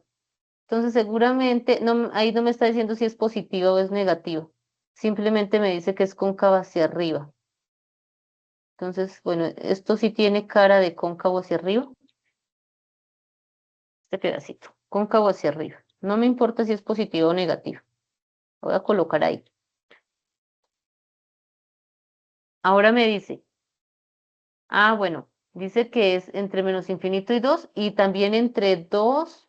[SPEAKER 1] Entonces seguramente, no, ahí no me está diciendo si es positiva o es negativa. Simplemente me dice que es cóncava hacia arriba. Entonces, bueno, esto sí tiene cara de cóncavo hacia arriba. Este pedacito, cóncavo hacia arriba. No me importa si es positivo o negativo. Lo voy a colocar ahí. Ahora me dice, bueno, dice que es entre menos infinito y 2 y también entre 2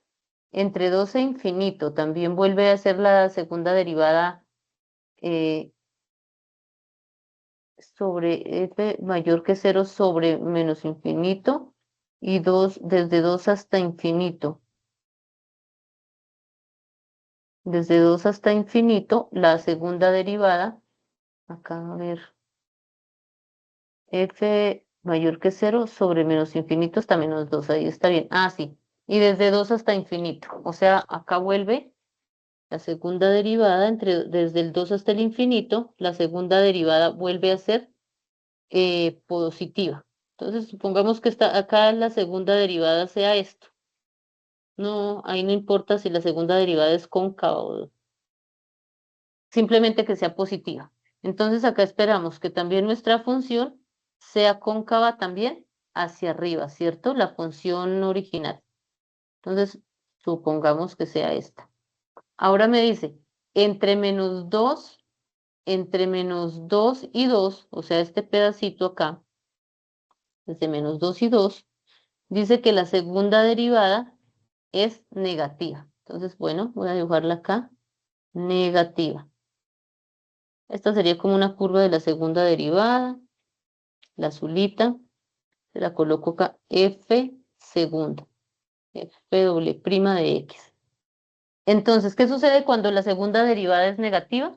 [SPEAKER 1] e infinito. También vuelve a ser la segunda derivada sobre f mayor que 0 sobre menos infinito y 2 desde 2 hasta infinito. Desde 2 hasta infinito, la segunda derivada, acá a ver, f mayor que 0 sobre menos infinito hasta menos 2, ahí está bien. Sí, y desde 2 hasta infinito, o sea, acá vuelve la segunda derivada desde el 2 hasta el infinito, la segunda derivada vuelve a ser positiva. Entonces, supongamos que acá la segunda derivada sea esto. No, ahí no importa si la segunda derivada es cóncava o simplemente que sea positiva. Entonces, acá esperamos que también nuestra función sea cóncava también hacia arriba, ¿cierto? La función original. Entonces, supongamos que sea esta. Ahora me dice, entre menos 2 y 2, o sea, este pedacito acá, desde menos 2 y 2, dice que la segunda derivada es negativa. Entonces, bueno, voy a dibujarla acá, negativa. Esta sería como una curva de la segunda derivada, la azulita, se la coloco acá, f segunda, f doble prima de x. Entonces, ¿qué sucede cuando la segunda derivada es negativa?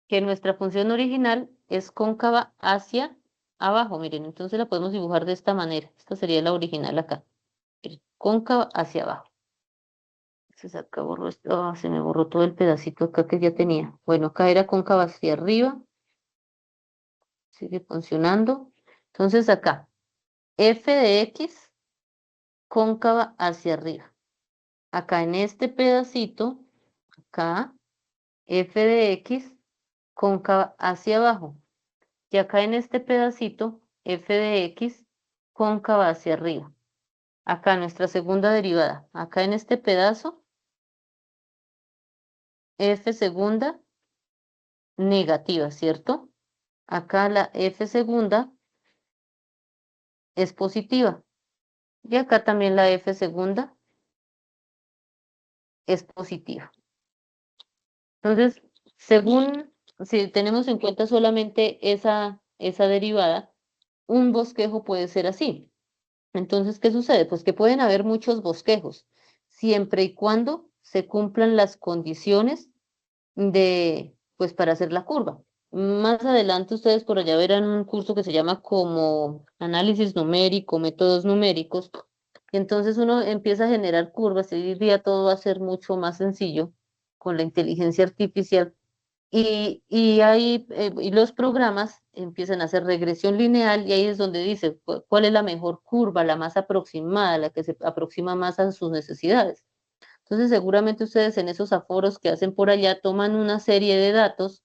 [SPEAKER 1] Que nuestra función original es cóncava hacia abajo. Miren, entonces la podemos dibujar de esta manera. Esta sería la original acá. Cóncava hacia abajo. Se me borró todo el pedacito acá que ya tenía. Bueno, acá era cóncava hacia arriba. Sigue funcionando. Entonces acá, f de x cóncava hacia arriba. Acá en este pedacito, acá, f de x cóncava hacia abajo. Y acá en este pedacito, f de x cóncava hacia arriba. Acá nuestra segunda derivada. Acá en este pedazo, f segunda negativa, ¿cierto? Acá la f segunda es positiva. Y acá también la f segunda es positiva. Entonces, si tenemos en cuenta solamente esa derivada, un bosquejo puede ser así. Entonces, ¿qué sucede? Pues que pueden haber muchos bosquejos, siempre y cuando se cumplan las condiciones pues para hacer la curva. Más adelante ustedes por allá verán un curso que se llama como análisis numérico, métodos numéricos. Y entonces uno empieza a generar curvas y hoy día todo va a ser mucho más sencillo con la inteligencia artificial. Y los programas empiezan a hacer regresión lineal y ahí es donde dice cuál es la mejor curva, la más aproximada, la que se aproxima más a sus necesidades. Entonces, seguramente ustedes en esos aforos que hacen por allá toman una serie de datos.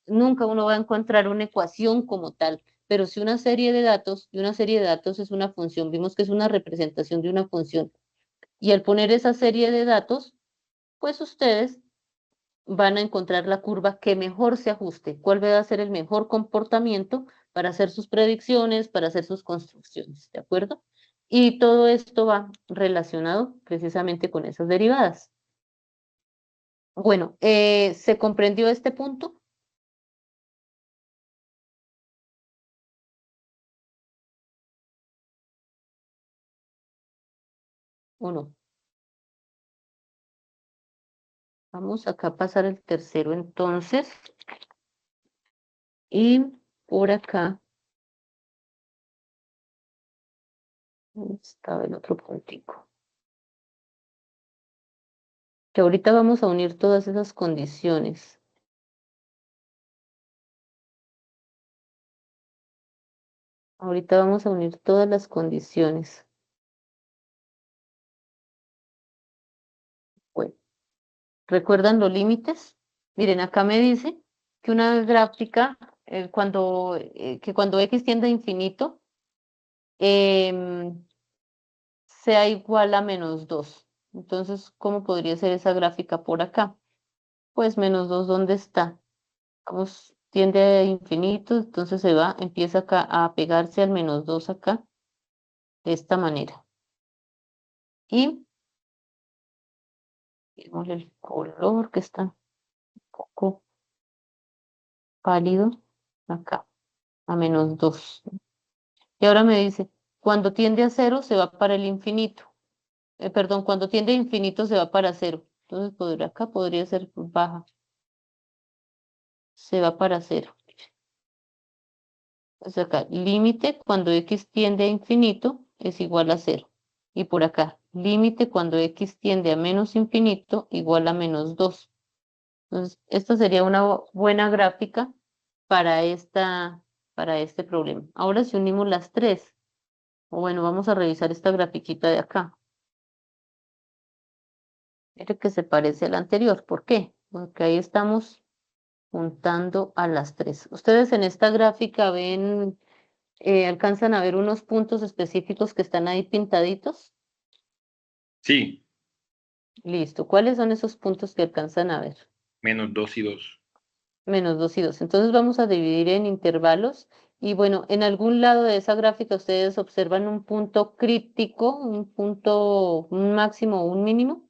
[SPEAKER 1] Nunca uno va a encontrar una ecuación como tal, pero sí una serie de datos, y una serie de datos es una función. Vimos que es una representación de una función. Y al poner esa serie de datos, pues ustedes van a encontrar la curva que mejor se ajuste, cuál va a ser el mejor comportamiento para hacer sus predicciones, para hacer sus construcciones, ¿de acuerdo? Y todo esto va relacionado precisamente con esas derivadas. Bueno, ¿se comprendió este punto o no? Vamos acá a pasar el tercero entonces. Y por acá estaba el otro puntico. que ahorita vamos a unir todas esas condiciones. Ahorita vamos a unir todas las condiciones. Bueno, ¿recuerdan los límites? Miren, acá me dice que una gráfica, que cuando x tiende a infinito, em, sea igual a -2. Entonces, ¿cómo podría ser esa gráfica por acá? Pues -2, ¿dónde está? Vamos, tiende a infinito, entonces empieza acá a pegarse al -2 acá, de esta manera. Y démosle el color que está un poco pálido acá, a -2. Y ahora me dice, cuando tiende a 0 se va para el infinito. Perdón, cuando tiende a infinito se va para 0. Entonces, acá podría ser baja. Se va para 0. Entonces acá, límite cuando x tiende a infinito es igual a 0. Y por acá, límite cuando x tiende a menos infinito igual a -2. Entonces, esta sería una buena gráfica para este problema. Ahora si unimos las tres, o bueno, vamos a revisar esta grafiquita de acá. Mire que se parece al anterior. ¿Por qué? Porque ahí estamos juntando a las tres. Ustedes en esta gráfica alcanzan a ver unos puntos específicos que están ahí pintaditos.
[SPEAKER 3] Sí,
[SPEAKER 1] Listo. ¿Cuáles son esos puntos que alcanzan a ver?
[SPEAKER 3] -2 y 2.
[SPEAKER 1] -2 y 2. Entonces vamos a dividir en intervalos. Y bueno, en algún lado de esa gráfica ustedes observan un punto crítico, un máximo o un mínimo.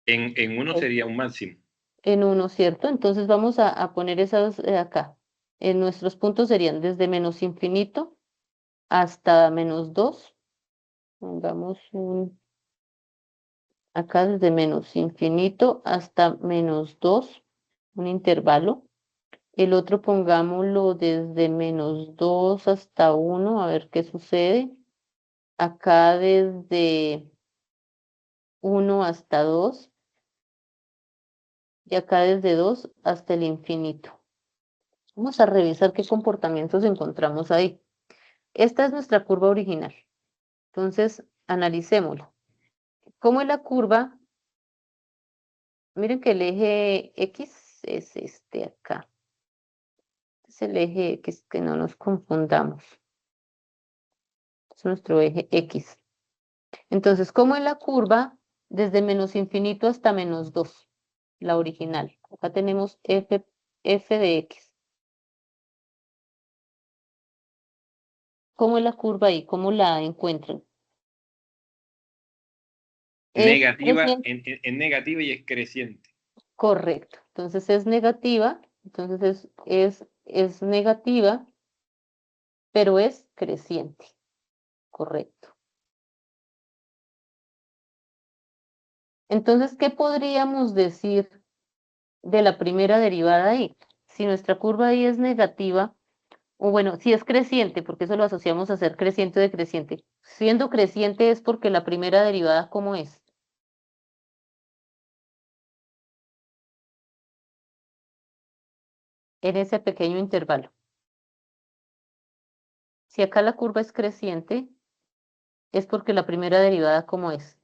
[SPEAKER 3] En uno sería un máximo.
[SPEAKER 1] En uno, ¿cierto? Entonces vamos a poner esas acá. En nuestros puntos serían desde menos infinito hasta -2. Pongamos acá desde menos infinito hasta -2, un intervalo. El otro pongámoslo desde -2 hasta 1, a ver qué sucede. Acá desde 1 hasta 2 y acá desde 2 hasta el infinito. Vamos a revisar qué comportamientos encontramos ahí. Esta es nuestra curva original. Entonces, analicémosla. ¿Cómo es la curva? Miren que el eje X es este acá. Es el eje X, que no nos confundamos. Es nuestro eje X. Entonces, ¿cómo es la curva? Desde menos infinito hasta -2, la original. Acá tenemos f de X. ¿Cómo es la curva ahí? ¿Cómo la encuentran? Es
[SPEAKER 3] Negativa,
[SPEAKER 1] creciente.
[SPEAKER 3] en negativa y es creciente.
[SPEAKER 1] Correcto. Entonces es negativa. Entonces es negativa, pero es creciente. Correcto. Entonces, ¿qué podríamos decir de la primera derivada ahí? Si nuestra curva ahí es negativa, o bueno, si es creciente, porque eso lo asociamos a ser creciente o decreciente. Siendo creciente es porque la primera derivada, ¿cómo es? En ese pequeño intervalo. Si acá la curva es creciente, es porque la primera derivada, ¿cómo es?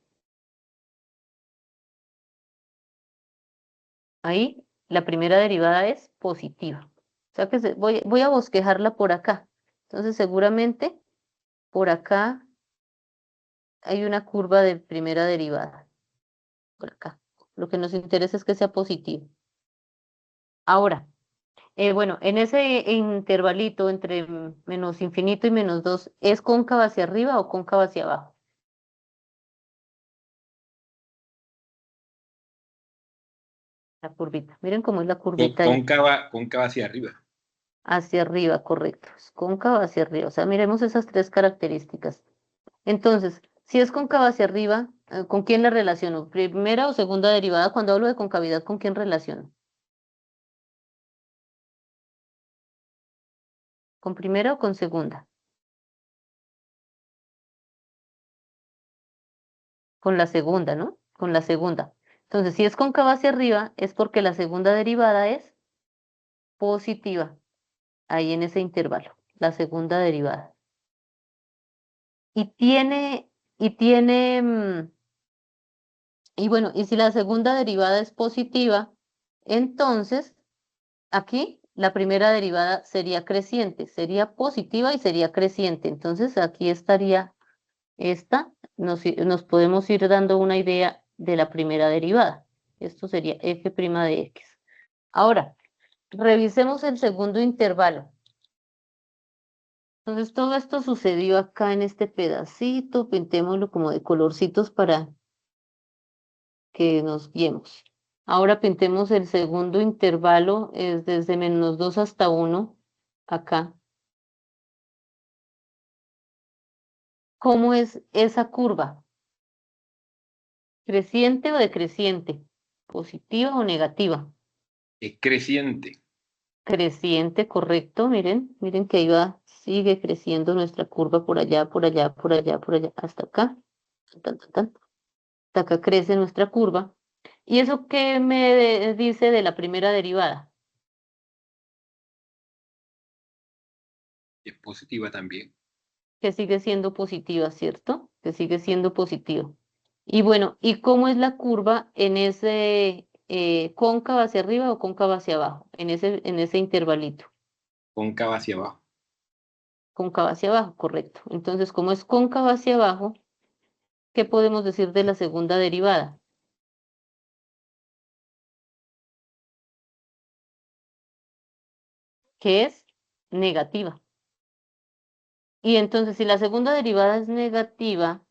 [SPEAKER 1] Ahí la primera derivada es positiva. O sea que voy a bosquejarla por acá. Entonces, seguramente por acá hay una curva de primera derivada. Por acá. Lo que nos interesa es que sea positivo. Ahora, bueno, en ese intervalito entre menos infinito y -2, ¿es cóncava hacia arriba o cóncava hacia abajo? La curvita. Miren cómo es la curvita ahí.
[SPEAKER 3] Cóncava hacia arriba.
[SPEAKER 1] Hacia arriba, correcto. Es cóncava hacia arriba. O sea, miremos esas tres características. Entonces, si es cóncava hacia arriba, ¿con quién la relaciono? ¿Primera o segunda derivada? Cuando hablo de concavidad, ¿con quién relaciono? ¿Con primera o con segunda? Con la segunda, ¿no? con la segunda. Entonces, si es cóncava hacia arriba, es porque la segunda derivada es positiva, ahí en ese intervalo, la segunda derivada. Y bueno, y si la segunda derivada es positiva, entonces aquí la primera derivada sería creciente, sería positiva y sería creciente. Entonces aquí estaría esta, nos podemos ir dando una idea de la primera derivada. Esto sería f' de x. Ahora, revisemos el segundo intervalo. Entonces todo esto sucedió acá en este pedacito, pintémoslo como de colorcitos para que nos guiemos. Ahora pintemos el segundo intervalo, es desde -2 hasta 1, acá. ¿Cómo es esa curva? ¿Creciente o decreciente? ¿Positiva o negativa?
[SPEAKER 3] Es creciente.
[SPEAKER 1] Creciente, correcto. Miren, miren que ahí va, sigue creciendo nuestra curva por allá, por allá, por allá, por allá, hasta acá. Tan, tan, tan. Hasta acá crece nuestra curva. ¿Y eso qué me dice de la primera derivada?
[SPEAKER 3] Es positiva también.
[SPEAKER 1] Que sigue siendo positiva, ¿cierto? Que sigue siendo positiva. Y bueno, ¿y cómo es la curva en ese cóncava hacia arriba o cóncava hacia abajo? En ese intervalito.
[SPEAKER 3] Cóncava hacia abajo.
[SPEAKER 1] Cóncava hacia abajo, correcto. Entonces, como es cóncava hacia abajo, ¿qué podemos decir de la segunda derivada? Que es negativa. Y entonces, si la segunda derivada es negativa,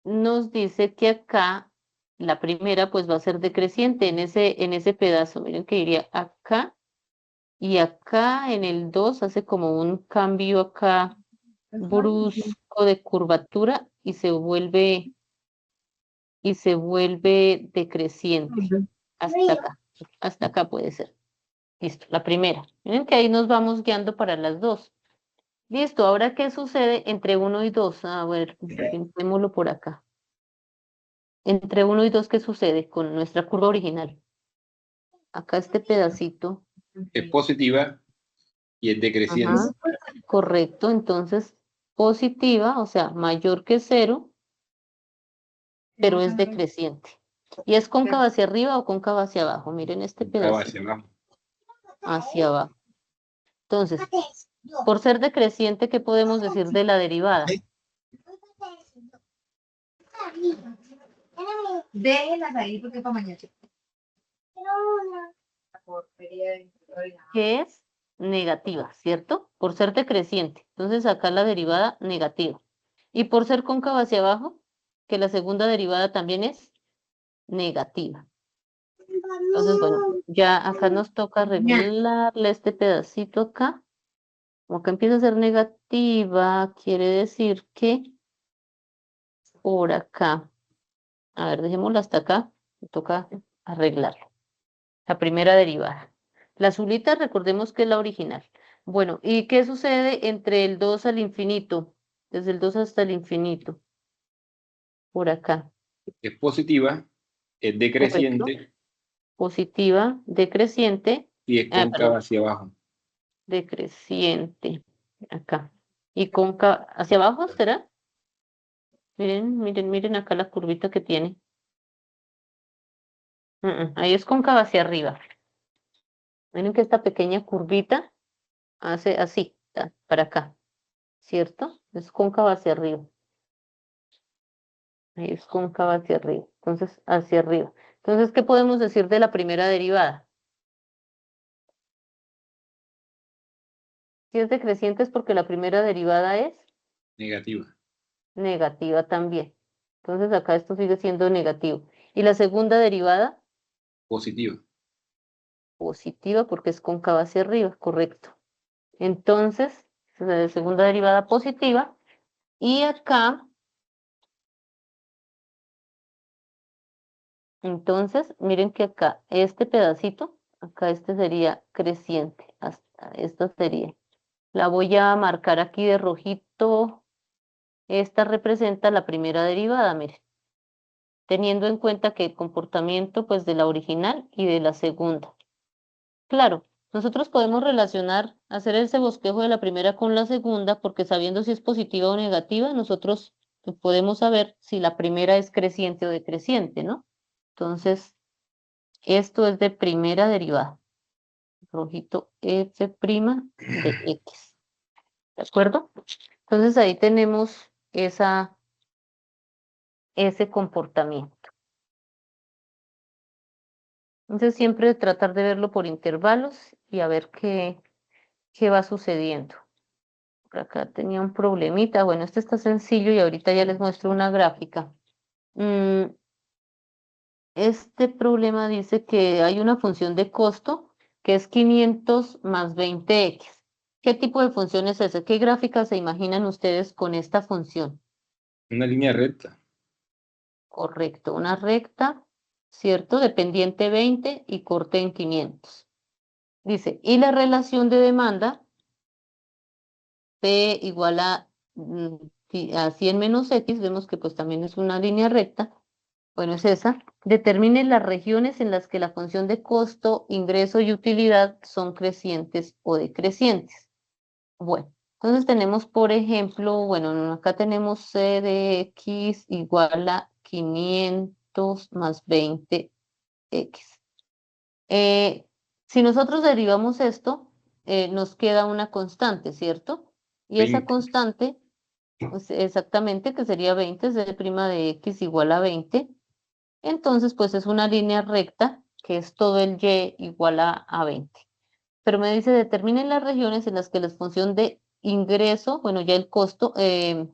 [SPEAKER 1] nos dice que acá la primera pues va a ser decreciente en ese pedazo. Miren que iría acá y acá en el 2 hace como un cambio acá brusco de curvatura y se vuelve decreciente. Hasta acá puede ser. Listo, la primera. Miren que ahí nos vamos guiando para las dos. Listo, ahora ¿qué sucede entre 1 y 2? A ver, pintémoslo por acá. Entre 1 y 2, ¿qué sucede con nuestra curva original? Acá este pedacito.
[SPEAKER 3] Es positiva y es decreciente.
[SPEAKER 1] Ajá, correcto, entonces positiva, o sea, mayor que 0, pero es decreciente. ¿Y es cóncava hacia arriba o cóncava hacia abajo? Miren este
[SPEAKER 3] Cóncava hacia
[SPEAKER 1] pedacito.
[SPEAKER 3] abajo.
[SPEAKER 1] Hacia abajo. Entonces, por ser decreciente, ¿qué podemos decir de la derivada?
[SPEAKER 4] Déjenlas ahí porque para mañana.
[SPEAKER 1] Que es negativa, ¿cierto? Por ser decreciente. Entonces acá la derivada negativa. Y por ser cóncava hacia abajo, que la segunda derivada también es negativa. Entonces, bueno, ya acá nos toca arreglarle este pedacito acá. Como que empieza a ser negativa, quiere decir que por acá, a ver, dejémoslo hasta acá, me toca arreglarlo. La primera derivada. La azulita, recordemos que es la original. Bueno, ¿y qué sucede entre el 2 al infinito? Desde el 2 hasta el infinito. Por acá.
[SPEAKER 3] Es positiva, es
[SPEAKER 1] Correcto.
[SPEAKER 3] decreciente
[SPEAKER 1] Positiva, decreciente.
[SPEAKER 3] y es cóncava
[SPEAKER 1] Perdón,
[SPEAKER 3] hacia abajo.
[SPEAKER 1] decreciente. Acá. Y cóncava, ¿hacia abajo será? Miren, miren, miren acá la curvita que tiene. Ahí es cóncava hacia arriba. Miren que esta pequeña curvita hace así, para acá, ¿cierto? Es cóncava hacia arriba. Ahí es cóncava hacia arriba. Entonces, hacia arriba. Entonces, ¿qué podemos decir de la primera derivada? Si es decreciente es porque la primera derivada es
[SPEAKER 3] Negativa.
[SPEAKER 1] negativa también. Entonces, acá esto sigue siendo negativo. ¿Y la segunda derivada?
[SPEAKER 3] Positiva.
[SPEAKER 1] Positiva porque es cóncava hacia arriba, correcto. Entonces, la segunda derivada positiva. Y acá, entonces, miren que acá, este pedacito, acá este sería creciente. Hasta esto sería. La voy a marcar aquí de rojito. Esta representa la primera derivada, miren. teniendo en cuenta que el comportamiento pues de la original y de la segunda. Claro, nosotros podemos relacionar, hacer ese bosquejo de la primera con la segunda, porque sabiendo si es positiva o negativa, nosotros podemos saber si la primera es creciente o decreciente, ¿no? Entonces, esto es de primera derivada. Rojito f' de x. ¿De acuerdo? Entonces ahí tenemos ese comportamiento. Entonces siempre tratar de verlo por intervalos y a ver qué va sucediendo. Por acá tenía un problemita. Bueno, este está sencillo y ahorita ya les muestro una gráfica. Este problema dice que hay una función de costo que es 500 más 20x. ¿Qué tipo de función es esa? ¿Qué gráfica se imaginan ustedes con esta función?
[SPEAKER 3] Una línea recta.
[SPEAKER 1] Correcto, una recta, ¿cierto? De pendiente 20 y corte en 500. Dice, y la relación de demanda, P igual a 100 menos X, vemos que pues también es una línea recta. Bueno, es esa. Determine las regiones en las que la función de costo, ingreso y utilidad son crecientes o decrecientes. Bueno, entonces tenemos, por ejemplo, bueno, acá tenemos C de X igual a 500 más 20X. Si nosotros derivamos esto, nos queda una constante, ¿cierto? Y esa
[SPEAKER 3] 20.
[SPEAKER 1] constante, pues, exactamente, que sería 20, C' de X igual a 20. Entonces, pues es una línea recta, que es todo el y igual a 20. Pero me dice, determinen las regiones en las que la función de ingreso, bueno, ya el costo, eh,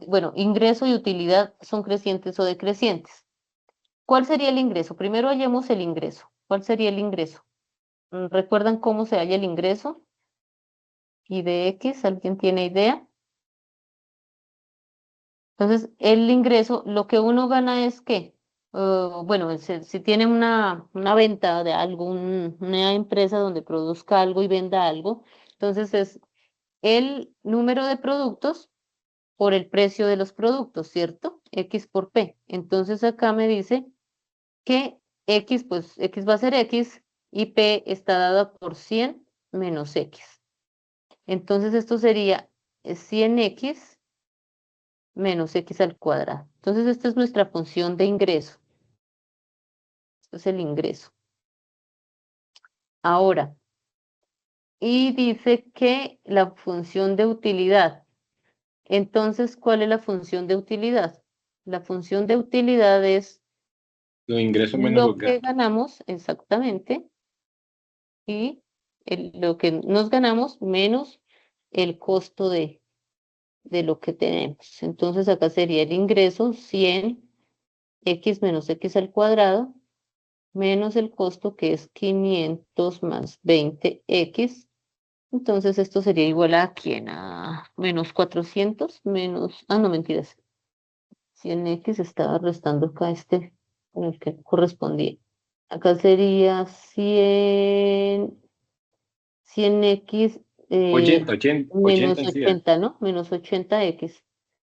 [SPEAKER 1] bueno, ingreso y utilidad son crecientes o decrecientes. ¿Cuál sería el ingreso? Primero hallemos el ingreso. ¿Cuál sería el ingreso? ¿Recuerdan cómo se halla el ingreso? Y de X, ¿alguien tiene idea? Entonces, el ingreso, lo que uno gana es que, bueno, si tiene una venta de algo, una empresa donde produzca algo y venda algo, entonces es el número de productos por el precio de los productos, ¿cierto? X por P. Entonces acá me dice que X, pues X va a ser X y P está dada por 100 menos X. Entonces esto sería 100X menos X al cuadrado. Entonces esta es nuestra función de ingreso. Esto es el ingreso. Ahora, y dice que la función de utilidad. Entonces, ¿cuál es la función de utilidad? La función de utilidad es
[SPEAKER 3] Los ingresos menos
[SPEAKER 1] lo
[SPEAKER 3] los
[SPEAKER 1] que
[SPEAKER 3] gastos.
[SPEAKER 1] ganamos exactamente y lo que nos ganamos menos el costo de lo que tenemos. Entonces acá sería el ingreso 100x menos x al cuadrado menos el costo que es 500 más 20x. Entonces esto sería igual a ¿quién? A menos 400 menos, no mentiras, 100x estaba restando acá con el que correspondía. Acá sería 100x
[SPEAKER 3] 80, 80, 80
[SPEAKER 1] menos
[SPEAKER 3] en sí.
[SPEAKER 1] 80, ¿no? Menos 80x.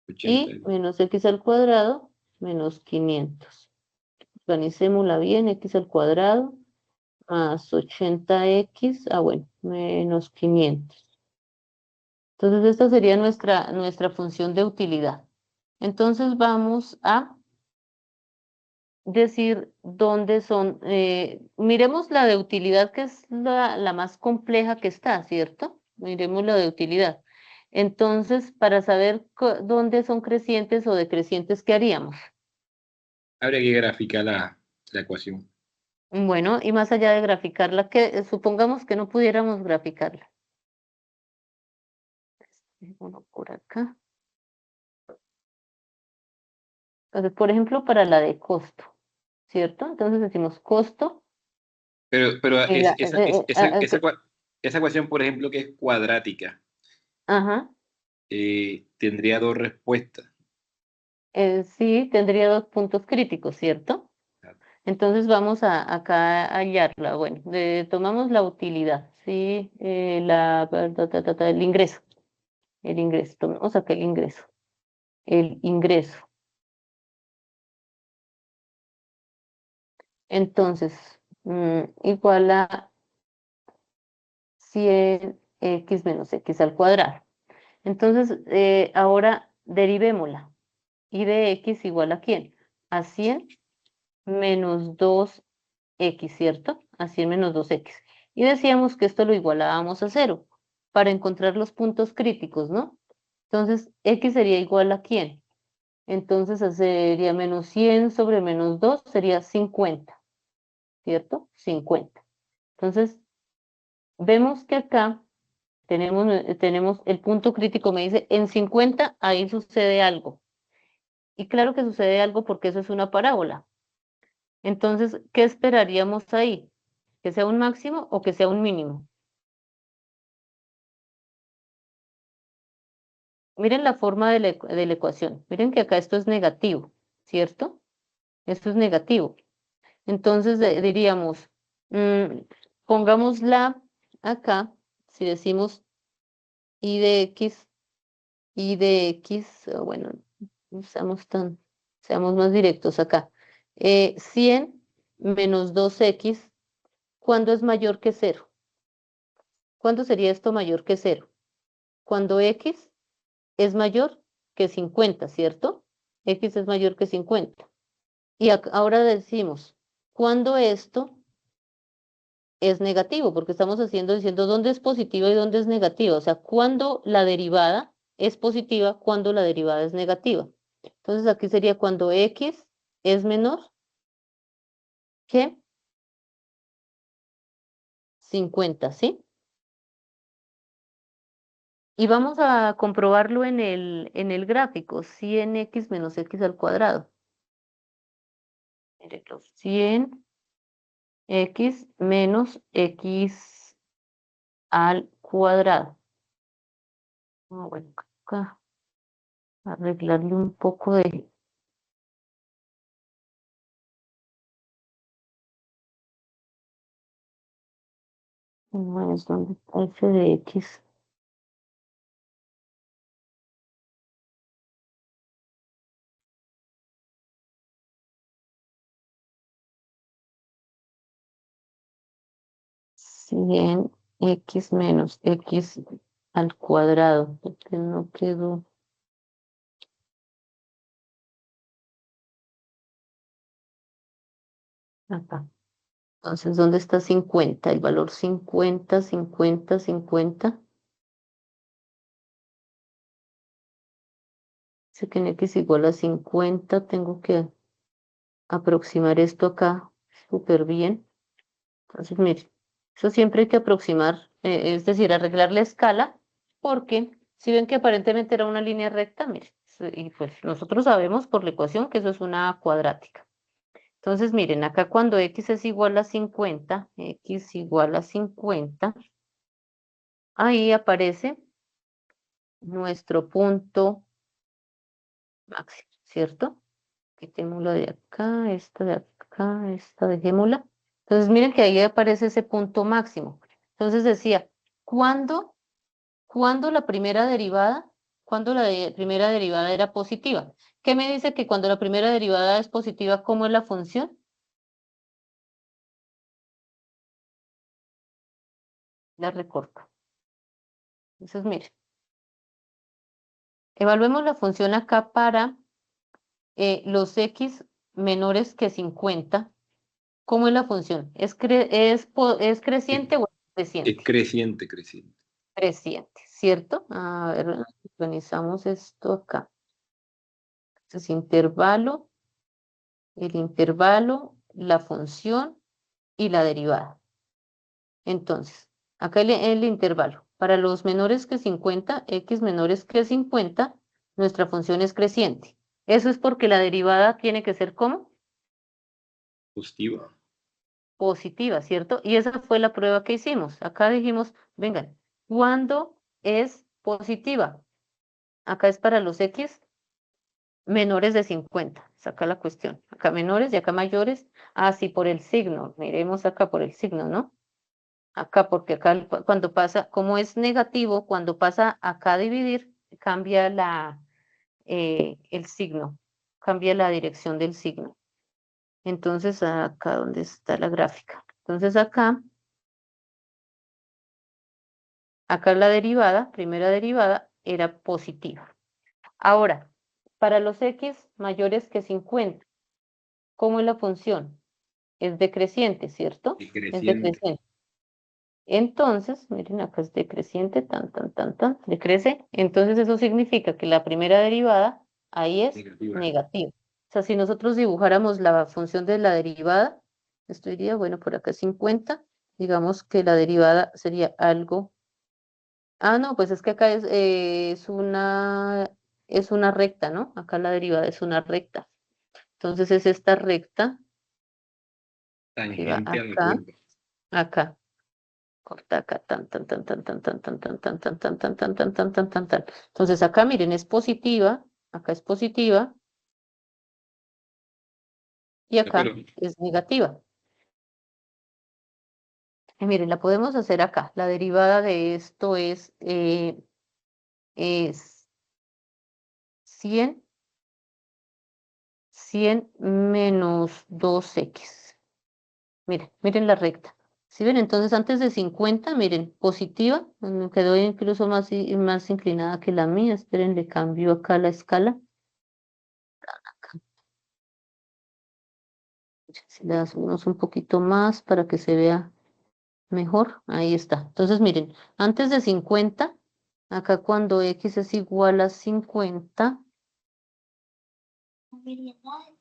[SPEAKER 3] 80.
[SPEAKER 1] Y menos x al cuadrado menos 500. Organicémosla bien, x al cuadrado más 80x, bueno, menos 500. Entonces esta sería nuestra función de utilidad. Entonces vamos a decir dónde son, miremos la de utilidad, que es la más compleja que está, ¿cierto? Miremos la de utilidad. Entonces, para saber dónde son crecientes o decrecientes, ¿qué haríamos?
[SPEAKER 3] Habría que graficar la ecuación.
[SPEAKER 1] Bueno, y más allá de graficarla, que supongamos que no pudiéramos graficarla. Uno por acá. Entonces, por ejemplo, para la de costo, ¿cierto? Entonces decimos costo.
[SPEAKER 3] Pero
[SPEAKER 1] y la-
[SPEAKER 3] esa ecuación, por ejemplo, que es cuadrática,
[SPEAKER 1] ajá.
[SPEAKER 3] tendría dos respuestas.
[SPEAKER 1] Sí, tendría dos puntos críticos, ¿cierto? Entonces vamos acá a hallarla. Bueno, tomamos la utilidad, ¿sí? El ingreso. El ingreso. Tomamos acá el ingreso. el ingreso. Entonces, igual a 100x menos x al cuadrado. Entonces, ahora derivémosla. Y de x igual a ¿quién? A 100 menos 2x, ¿cierto? A 100 menos 2x. Y decíamos que esto lo igualábamos a 0 para encontrar los puntos críticos, ¿no? Entonces, x sería igual a ¿quién? Entonces, sería menos 100 sobre menos 2 sería 50, ¿cierto? 50. Entonces, vemos que acá tenemos el punto crítico, me dice, en 50 ahí sucede algo. Y claro que sucede algo porque eso es una parábola. Entonces, ¿qué esperaríamos ahí? ¿Que sea un máximo o que sea un mínimo? Miren la forma de la ecuación. Miren que acá esto es negativo, ¿cierto? Esto es negativo. Entonces diríamos, pongámosla acá, si decimos y de x, bueno, no seamos más directos acá. 100 menos 2x, ¿cuándo es mayor que 0? ¿Cuándo sería esto mayor que 0? Cuando x es mayor que 50, ¿cierto? X es mayor que 50. Y ahora decimos, ¿cuándo esto es negativo? Porque estamos diciendo dónde es positiva y dónde es negativa. O sea, cuándo la derivada es positiva, cuándo la derivada es negativa. Entonces aquí sería cuando x es menor que 50, ¿sí? Y vamos a comprobarlo en el gráfico, 100x menos x al cuadrado. Mire, 100x menos x al cuadrado. Bueno, acá arreglarle un poco de... No es donde está f de x. Cien x menos x al cuadrado. Porque no quedó. Acá. Entonces, ¿dónde está 50? El valor 50, 50, 50. Dice que en x igual a 50. Tengo que aproximar esto acá súper bien. Entonces, mire, eso siempre hay que aproximar, es decir, arreglar la escala, porque si ven que aparentemente era una línea recta, mire, y pues nosotros sabemos por la ecuación que eso es una cuadrática. Entonces, miren, acá cuando x es igual a 50, x igual a 50, ahí aparece nuestro punto máximo, ¿cierto? Quitémoslo de acá, esta dejémosla. Entonces, miren que ahí aparece ese punto máximo. Entonces decía, ¿cuándo la primera derivada, primera derivada era positiva? ¿Qué me dice que cuando la primera derivada es positiva, cómo es la función? La recorto. Entonces, mire, evaluemos la función acá para los x menores que 50. ¿Cómo es la función? ¿Es creciente o es
[SPEAKER 3] Es
[SPEAKER 1] decreciente?
[SPEAKER 3] creciente, creciente.
[SPEAKER 1] Creciente, ¿cierto? A ver, organizamos esto acá. Entonces, el intervalo, la función y la derivada. Entonces, acá el intervalo. Para los menores que 50, x menores que 50, nuestra función es creciente. Eso es porque la derivada tiene que ser ¿cómo?
[SPEAKER 3] Positiva.
[SPEAKER 1] Positiva, ¿cierto? Y esa fue la prueba que hicimos. Acá dijimos, vengan, ¿cuándo es positiva? Acá es para los x menores de 50. Saca la cuestión. Acá menores y acá mayores. Ah, sí, por el signo. Miremos acá por el signo, ¿no? Acá, porque acá cuando pasa, como es negativo, cuando pasa acá a dividir, cambia el signo, cambia la dirección del signo. Entonces, acá donde está la gráfica. Entonces, acá la derivada, primera derivada, era positiva. Ahora, para los x mayores que 50, ¿cómo es la función? Es decreciente, ¿cierto? Es
[SPEAKER 3] Decreciente.
[SPEAKER 1] decreciente. Entonces, miren, acá es decreciente, decrece. Entonces, eso significa que la primera derivada ahí es
[SPEAKER 3] Negativa.
[SPEAKER 1] negativa. O sea, si nosotros dibujáramos la función de la derivada, esto iría, bueno, por acá 50, digamos que la derivada sería algo. Ah, no, pues es que acá es una recta, ¿no? Acá la derivada es una recta. Entonces es esta recta que va
[SPEAKER 3] Tangente a la
[SPEAKER 1] acá,
[SPEAKER 3] curva.
[SPEAKER 1] acá. Corta acá, tan, tan, tan, tan, tan, tan, tan, tan, tan, tan, tan, tan, tan, tan, tan, tan, tan, tan. Entonces acá miren, es positiva, acá es positiva y
[SPEAKER 3] No, pero
[SPEAKER 1] acá es negativa. Y miren, la podemos hacer acá. La derivada de esto es 100 menos 2x. Miren la recta. ¿Sí ven? Entonces antes de 50, miren, positiva, me quedó incluso más inclinada que la mía. Esperen, le cambio acá la escala. Si le subimos un poquito más para que se vea mejor, ahí está. Entonces, miren, antes de 50, acá cuando x es igual a 50,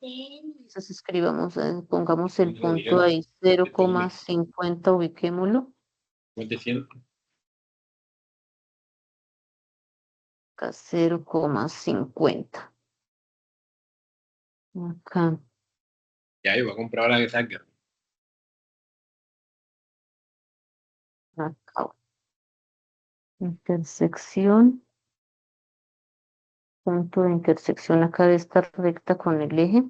[SPEAKER 1] entonces escribamos, pongamos el punto ahí, 0,50, ubiquémoslo.
[SPEAKER 3] 50.
[SPEAKER 1] Acá 0,50. Acá,
[SPEAKER 3] Ya, yo voy a comprar la que salga.
[SPEAKER 1] acá. Intersección. Punto de intersección acá de esta recta con el eje.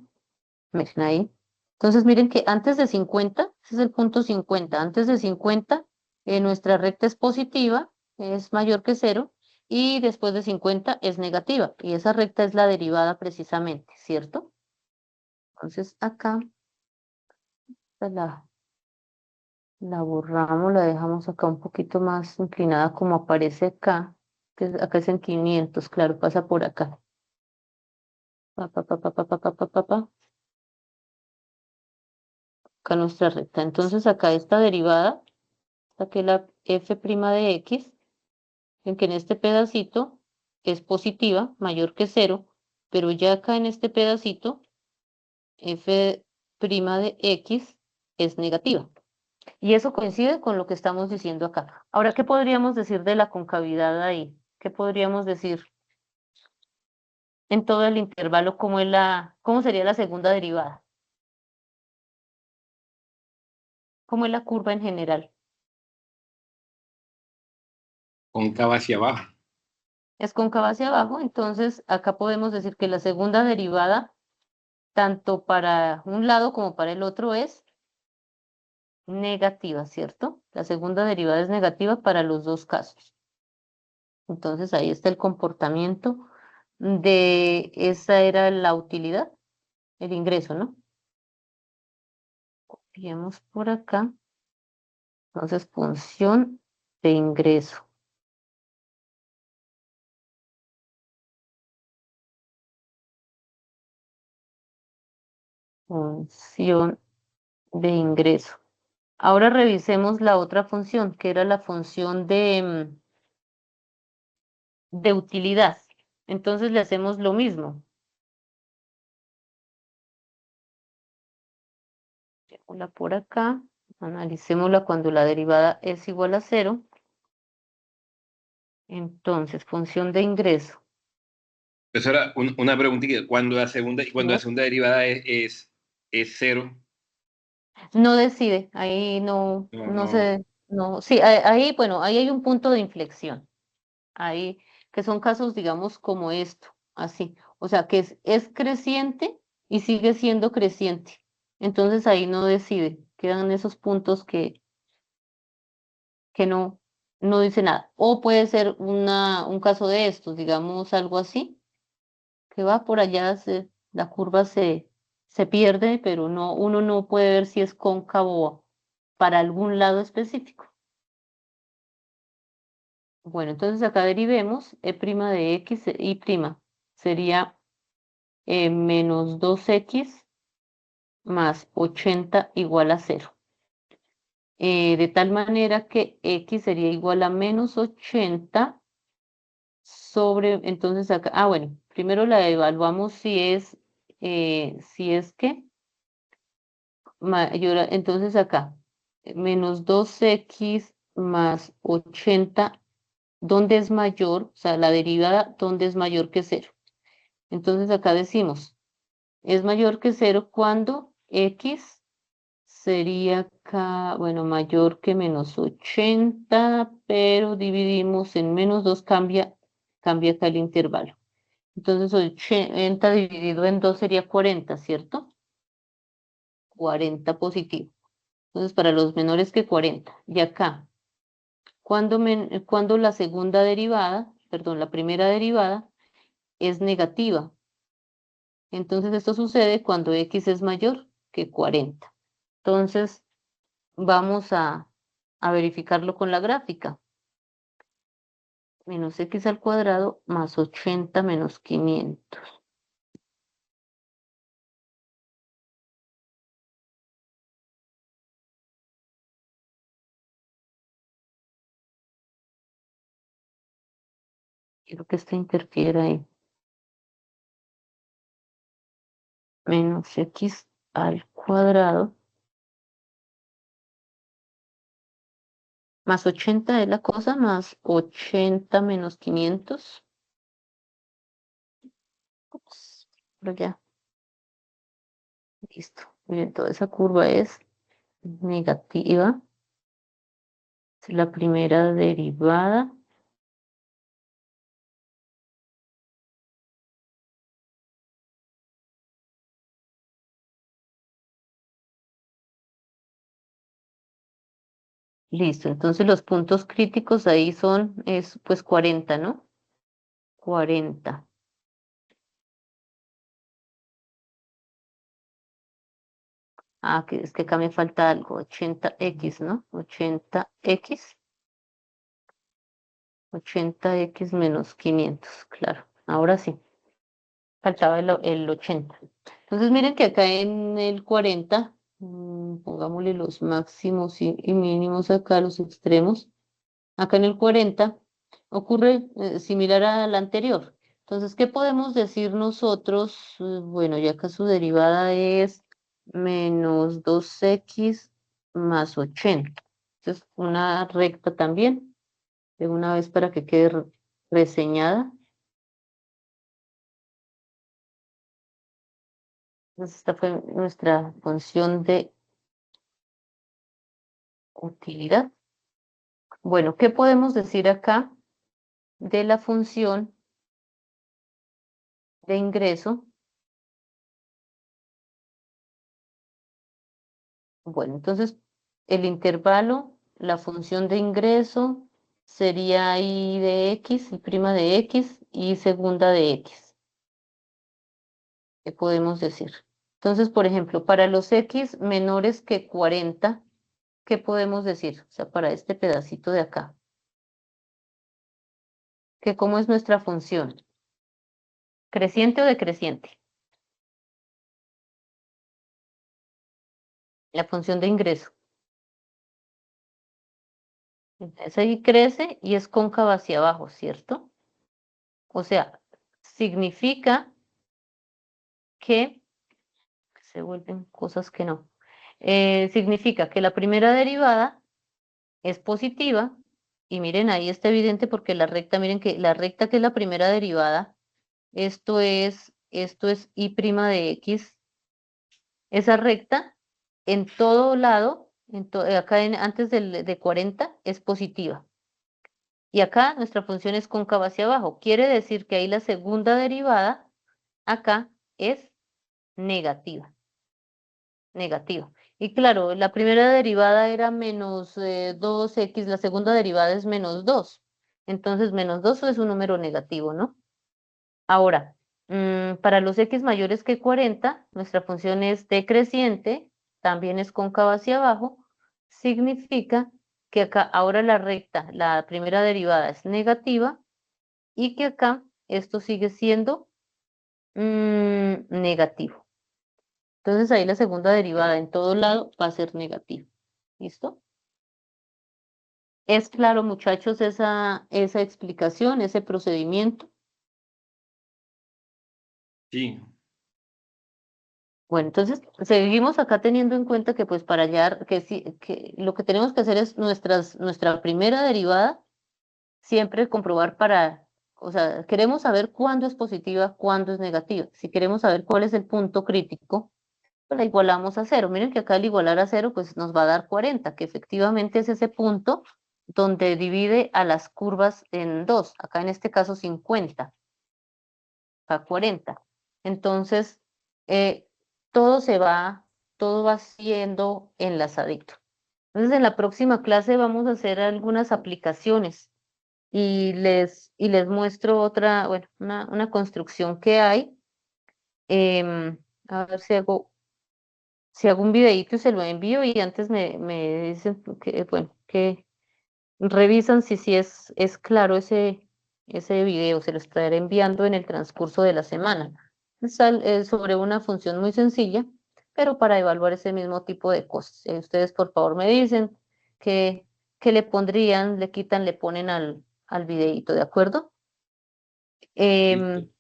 [SPEAKER 1] Miren ahí. Entonces, miren que antes de 50, ese es el punto 50, antes de 50, nuestra recta es positiva, es mayor que 0, y después de 50 es negativa, y esa recta es la derivada precisamente, ¿cierto? Entonces, acá la borramos, la dejamos acá un poquito más inclinada como aparece acá, que acá es en 500, claro, pasa por acá. Pa, pa, pa, pa, pa, pa, pa, pa, pa, pa. Acá nuestra recta. Entonces, acá esta derivada, saqué la f' de x, en que en este pedacito es positiva, mayor que 0, pero ya acá en este pedacito, f' de x es negativa. Y eso coincide con lo que estamos diciendo acá. Ahora, ¿qué podríamos decir de la concavidad ahí? ¿Qué podríamos decir en todo el intervalo? ¿Cómo sería la segunda derivada? ¿Cómo es la curva en general?
[SPEAKER 3] Cóncava hacia abajo.
[SPEAKER 1] Es cóncava hacia abajo, entonces acá podemos decir que la segunda derivada, tanto para un lado como para el otro, es negativa, ¿cierto? La segunda derivada es negativa para los dos casos. Entonces ahí está el comportamiento esa era la utilidad, el ingreso, ¿no? Copiemos por acá. Entonces, función de ingreso. Función de ingreso. Ahora revisemos la otra función, que era la función de utilidad. Entonces le hacemos lo mismo. Llevémosla por acá, analicémosla cuando la derivada es igual a 0. Entonces, función de ingreso.
[SPEAKER 3] Eso era una preguntita. Cuando la segunda derivada es 0,
[SPEAKER 1] No decide, ahí
[SPEAKER 3] no,
[SPEAKER 1] no
[SPEAKER 3] no.
[SPEAKER 1] sé, no, sí, ahí, bueno, ahí hay un punto de inflexión, ahí, que son casos, digamos, como esto, así, o sea, que es creciente y sigue siendo creciente, entonces ahí no decide, quedan esos puntos que no dice nada, o puede ser un caso de estos, digamos, algo así, que va por allá, la curva se pierde, pero no, uno no puede ver si es cóncavo para algún lado específico. Bueno, entonces acá derivemos e' de x y' sería menos 2x más 80 igual a 0. De tal manera que x sería igual a menos 80 sobre, entonces acá, bueno, primero la evaluamos si es que mayor, entonces acá, menos 2x más 80, ¿dónde es mayor? O sea, la derivada, ¿dónde es mayor que 0? Entonces acá decimos, es mayor que 0 cuando x sería acá, bueno, mayor que menos 80, pero dividimos en menos 2, cambia acá el intervalo. Entonces 80 dividido en 2 sería 40, ¿cierto? 40 positivo. Entonces para los menores que 40. Y acá, cuando la segunda derivada, perdón, la primera derivada es negativa. Entonces esto sucede cuando x es mayor que 40. Entonces vamos a verificarlo con la gráfica. Menos x al cuadrado más 80 menos 500. Quiero que esto interfiera ahí. Menos x al cuadrado más 80 es la cosa, más 80 menos 500. Ups, pero ya, listo. Miren, toda esa curva es negativa. Es la primera derivada. Listo, entonces los puntos críticos ahí es pues 40, ¿no? 40. Ah, que es que acá me falta algo, 80x, ¿no? 80x. 80x menos 500, claro. Ahora sí, faltaba el 80. Entonces miren que acá en el 40, pongámosle los máximos y mínimos acá, los extremos. Acá en el 40 ocurre similar al anterior. Entonces, ¿qué podemos decir nosotros? Bueno, ya acá su derivada es menos 2x más 80. Entonces, una recta también, de una vez para que quede reseñada. Entonces, esta fue nuestra función de utilidad. Bueno, ¿qué podemos decir acá de la función de ingreso? Bueno, entonces el intervalo, la función de ingreso sería y de x, y prima de x y segunda de x. ¿Qué podemos decir? Entonces, por ejemplo, para los x menores que 40, ¿qué podemos decir? O sea, para este pedacito de acá. ¿Que cómo es nuestra función? ¿Creciente o decreciente? La función de ingreso. Entonces ahí crece y es cóncava hacia abajo, ¿cierto? O sea, significa que se vuelven cosas que no. Significa que la primera derivada es positiva y miren, ahí está evidente porque la recta, miren que la recta que es la primera derivada, esto es y' de x, esa recta en todo lado, acá antes de 40 es positiva. Y acá nuestra función es cóncava hacia abajo. Quiere decir que ahí la segunda derivada acá es negativa. Negativa. Y claro, la primera derivada era menos 2x, la segunda derivada es menos 2. Entonces, menos 2 es un número negativo, ¿no? Ahora, Para los x mayores que 40, nuestra función es decreciente, también es cóncava hacia abajo, significa que acá ahora la recta, la primera derivada es negativa y que acá esto sigue siendo negativo. Entonces ahí la segunda derivada en todo lado va a ser negativa. ¿Listo? ¿Es claro, muchachos, esa explicación, ese procedimiento?
[SPEAKER 3] Sí,
[SPEAKER 1] Bueno, entonces seguimos acá teniendo en cuenta que pues para hallar, que sí, que lo que tenemos que hacer es nuestra primera derivada, siempre comprobar o sea, queremos saber cuándo es positiva, cuándo es negativa. Si queremos saber cuál es el punto crítico, pues la igualamos a cero. Miren que acá al igualar a cero, pues nos va a dar 40, que efectivamente es ese punto donde divide a las curvas en dos, acá en este caso 50 a 40. Entonces, eh, todo todo va siendo enlazadito. Entonces, en la próxima clase vamos a hacer algunas aplicaciones y les muestro otra, bueno, una construcción que hay. A ver si hago un videíto y se lo envío y antes me dicen que, bueno, que revisan si es claro ese video, se lo estaré enviando en el transcurso de la semana. Es sobre una función muy sencilla, pero para evaluar ese mismo tipo de cosas. Ustedes por favor me dicen que, que le pondrían, le quitan, le ponen al videíto, ¿de acuerdo?
[SPEAKER 3] listo.
[SPEAKER 1] Em,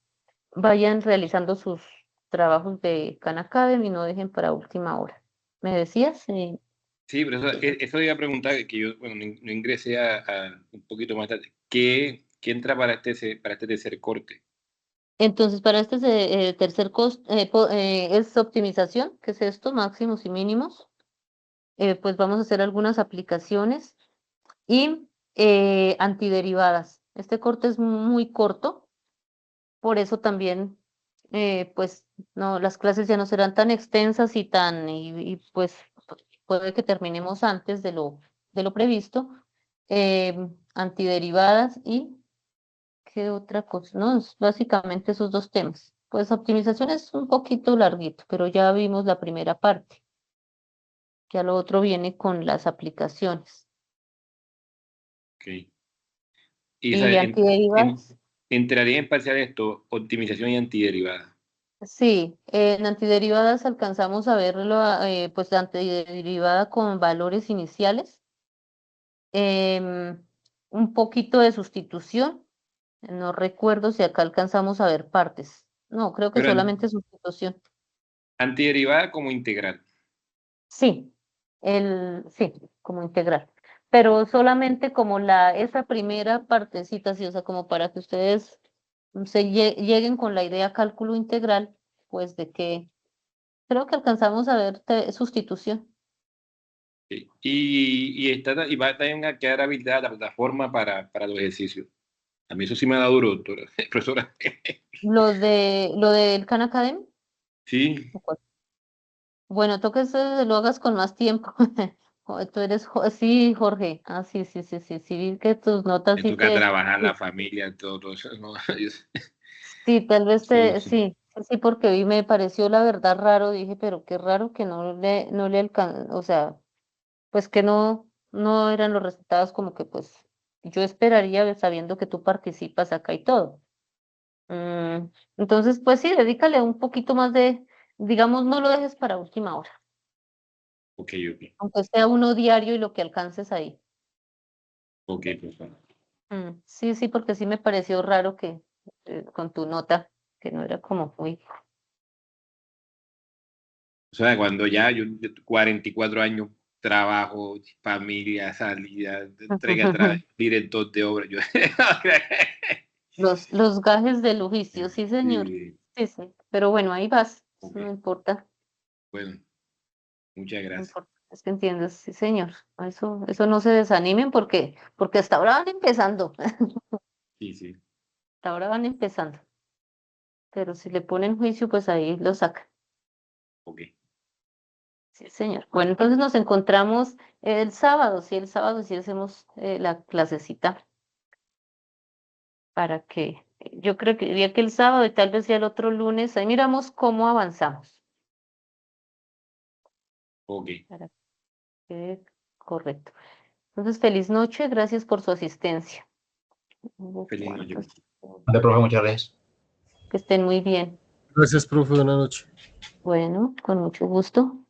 [SPEAKER 1] Vayan realizando sus trabajos de Khan Academy y no dejen para última hora. ¿Me decías?
[SPEAKER 3] Sí, pero eso iba a preguntar, que yo, bueno, no ingresé a un poquito más tarde. ¿Qué entra para este tercer corte?
[SPEAKER 1] Entonces, para este tercer costo es optimización, que es esto, máximos y mínimos. Pues vamos a hacer algunas aplicaciones y antiderivadas. Este corte es muy corto, por eso también, pues, no, las clases ya no serán tan extensas y pues puede que terminemos antes de lo previsto. Antiderivadas y ¿qué otra cosa? No, es básicamente esos dos temas. Pues optimización es un poquito larguito, pero ya vimos la primera parte. Ya lo otro viene con las aplicaciones.
[SPEAKER 3] Ok. Y
[SPEAKER 1] Y antiderivadas,
[SPEAKER 3] entraría en parcial esto, optimización y antiderivada.
[SPEAKER 1] sí, en antiderivadas alcanzamos a verlo, pues la antiderivada con valores iniciales, un poquito de sustitución. No recuerdo si acá alcanzamos a ver partes. No, creo que
[SPEAKER 3] Pero
[SPEAKER 1] solamente sustitución.
[SPEAKER 3] antiderivada como integral.
[SPEAKER 1] Sí, sí, como integral. Pero solamente como esa primera partecita, sí, o sea, como para que ustedes lleguen con la idea cálculo integral, pues de que creo que alcanzamos a ver sustitución.
[SPEAKER 3] Sí. Y va también a quedar habilitada la plataforma para los ejercicios. A mí eso sí me ha dado duro, doctora, profesora.
[SPEAKER 1] Lo del Khan Academy,
[SPEAKER 3] Sí,
[SPEAKER 1] ¿o cuál? Bueno, toca eso lo hagas con más tiempo. Tú eres, sí, Jorge. Ah, sí, sí, sí, sí, sí, vi que tus notas
[SPEAKER 3] me
[SPEAKER 1] sí
[SPEAKER 3] toca
[SPEAKER 1] te,
[SPEAKER 3] trabajar la
[SPEAKER 1] sí,
[SPEAKER 3] familia, todo eso. No,
[SPEAKER 1] sí, tal vez
[SPEAKER 3] sí, sí.
[SPEAKER 1] sí, sí, sí, porque me pareció la verdad raro, dije, pero qué raro que no le alcanzó, o sea, pues que no eran los resultados como que pues yo esperaría sabiendo que tú participas acá y todo. Mm, entonces, pues sí, dedícale un poquito más digamos, no lo dejes para última hora,
[SPEAKER 3] Ok, ok.
[SPEAKER 1] aunque sea uno diario y lo que alcances ahí.
[SPEAKER 3] Ok, profesora.
[SPEAKER 1] Sí, sí, porque sí me pareció raro que con tu nota, que no era como muy...
[SPEAKER 3] O sea, cuando ya yo 44 años, trabajo, familia, salida, entrega, director de obra, yo...
[SPEAKER 1] Los gajes del oficio, sí, señor.
[SPEAKER 3] Sí,
[SPEAKER 1] Sí, sí. Pero bueno, ahí vas.
[SPEAKER 3] ok.
[SPEAKER 1] No importa,
[SPEAKER 3] Bueno, muchas
[SPEAKER 1] no
[SPEAKER 3] gracias.
[SPEAKER 1] importa. Es que entiendes, sí, señor. Eso no se desanimen porque hasta ahora van empezando.
[SPEAKER 3] Sí, sí,
[SPEAKER 1] Hasta ahora van empezando. Pero si le ponen juicio, pues ahí lo sacan.
[SPEAKER 3] ok.
[SPEAKER 1] Sí, señor. Bueno, entonces nos encontramos el sábado. Sí, el sábado sí hacemos la clasecita para que Yo creo que diría que el sábado y tal vez ya el otro lunes, ahí miramos cómo avanzamos.
[SPEAKER 3] Ok.
[SPEAKER 1] Para que quede correcto. Entonces, feliz noche, gracias por su asistencia. Hubo
[SPEAKER 3] Feliz noche.
[SPEAKER 1] cuántos.
[SPEAKER 5] Vale, profe, muchas gracias.
[SPEAKER 1] Que estén muy bien.
[SPEAKER 6] Gracias, profe. Buenas noches.
[SPEAKER 1] Bueno, con mucho gusto.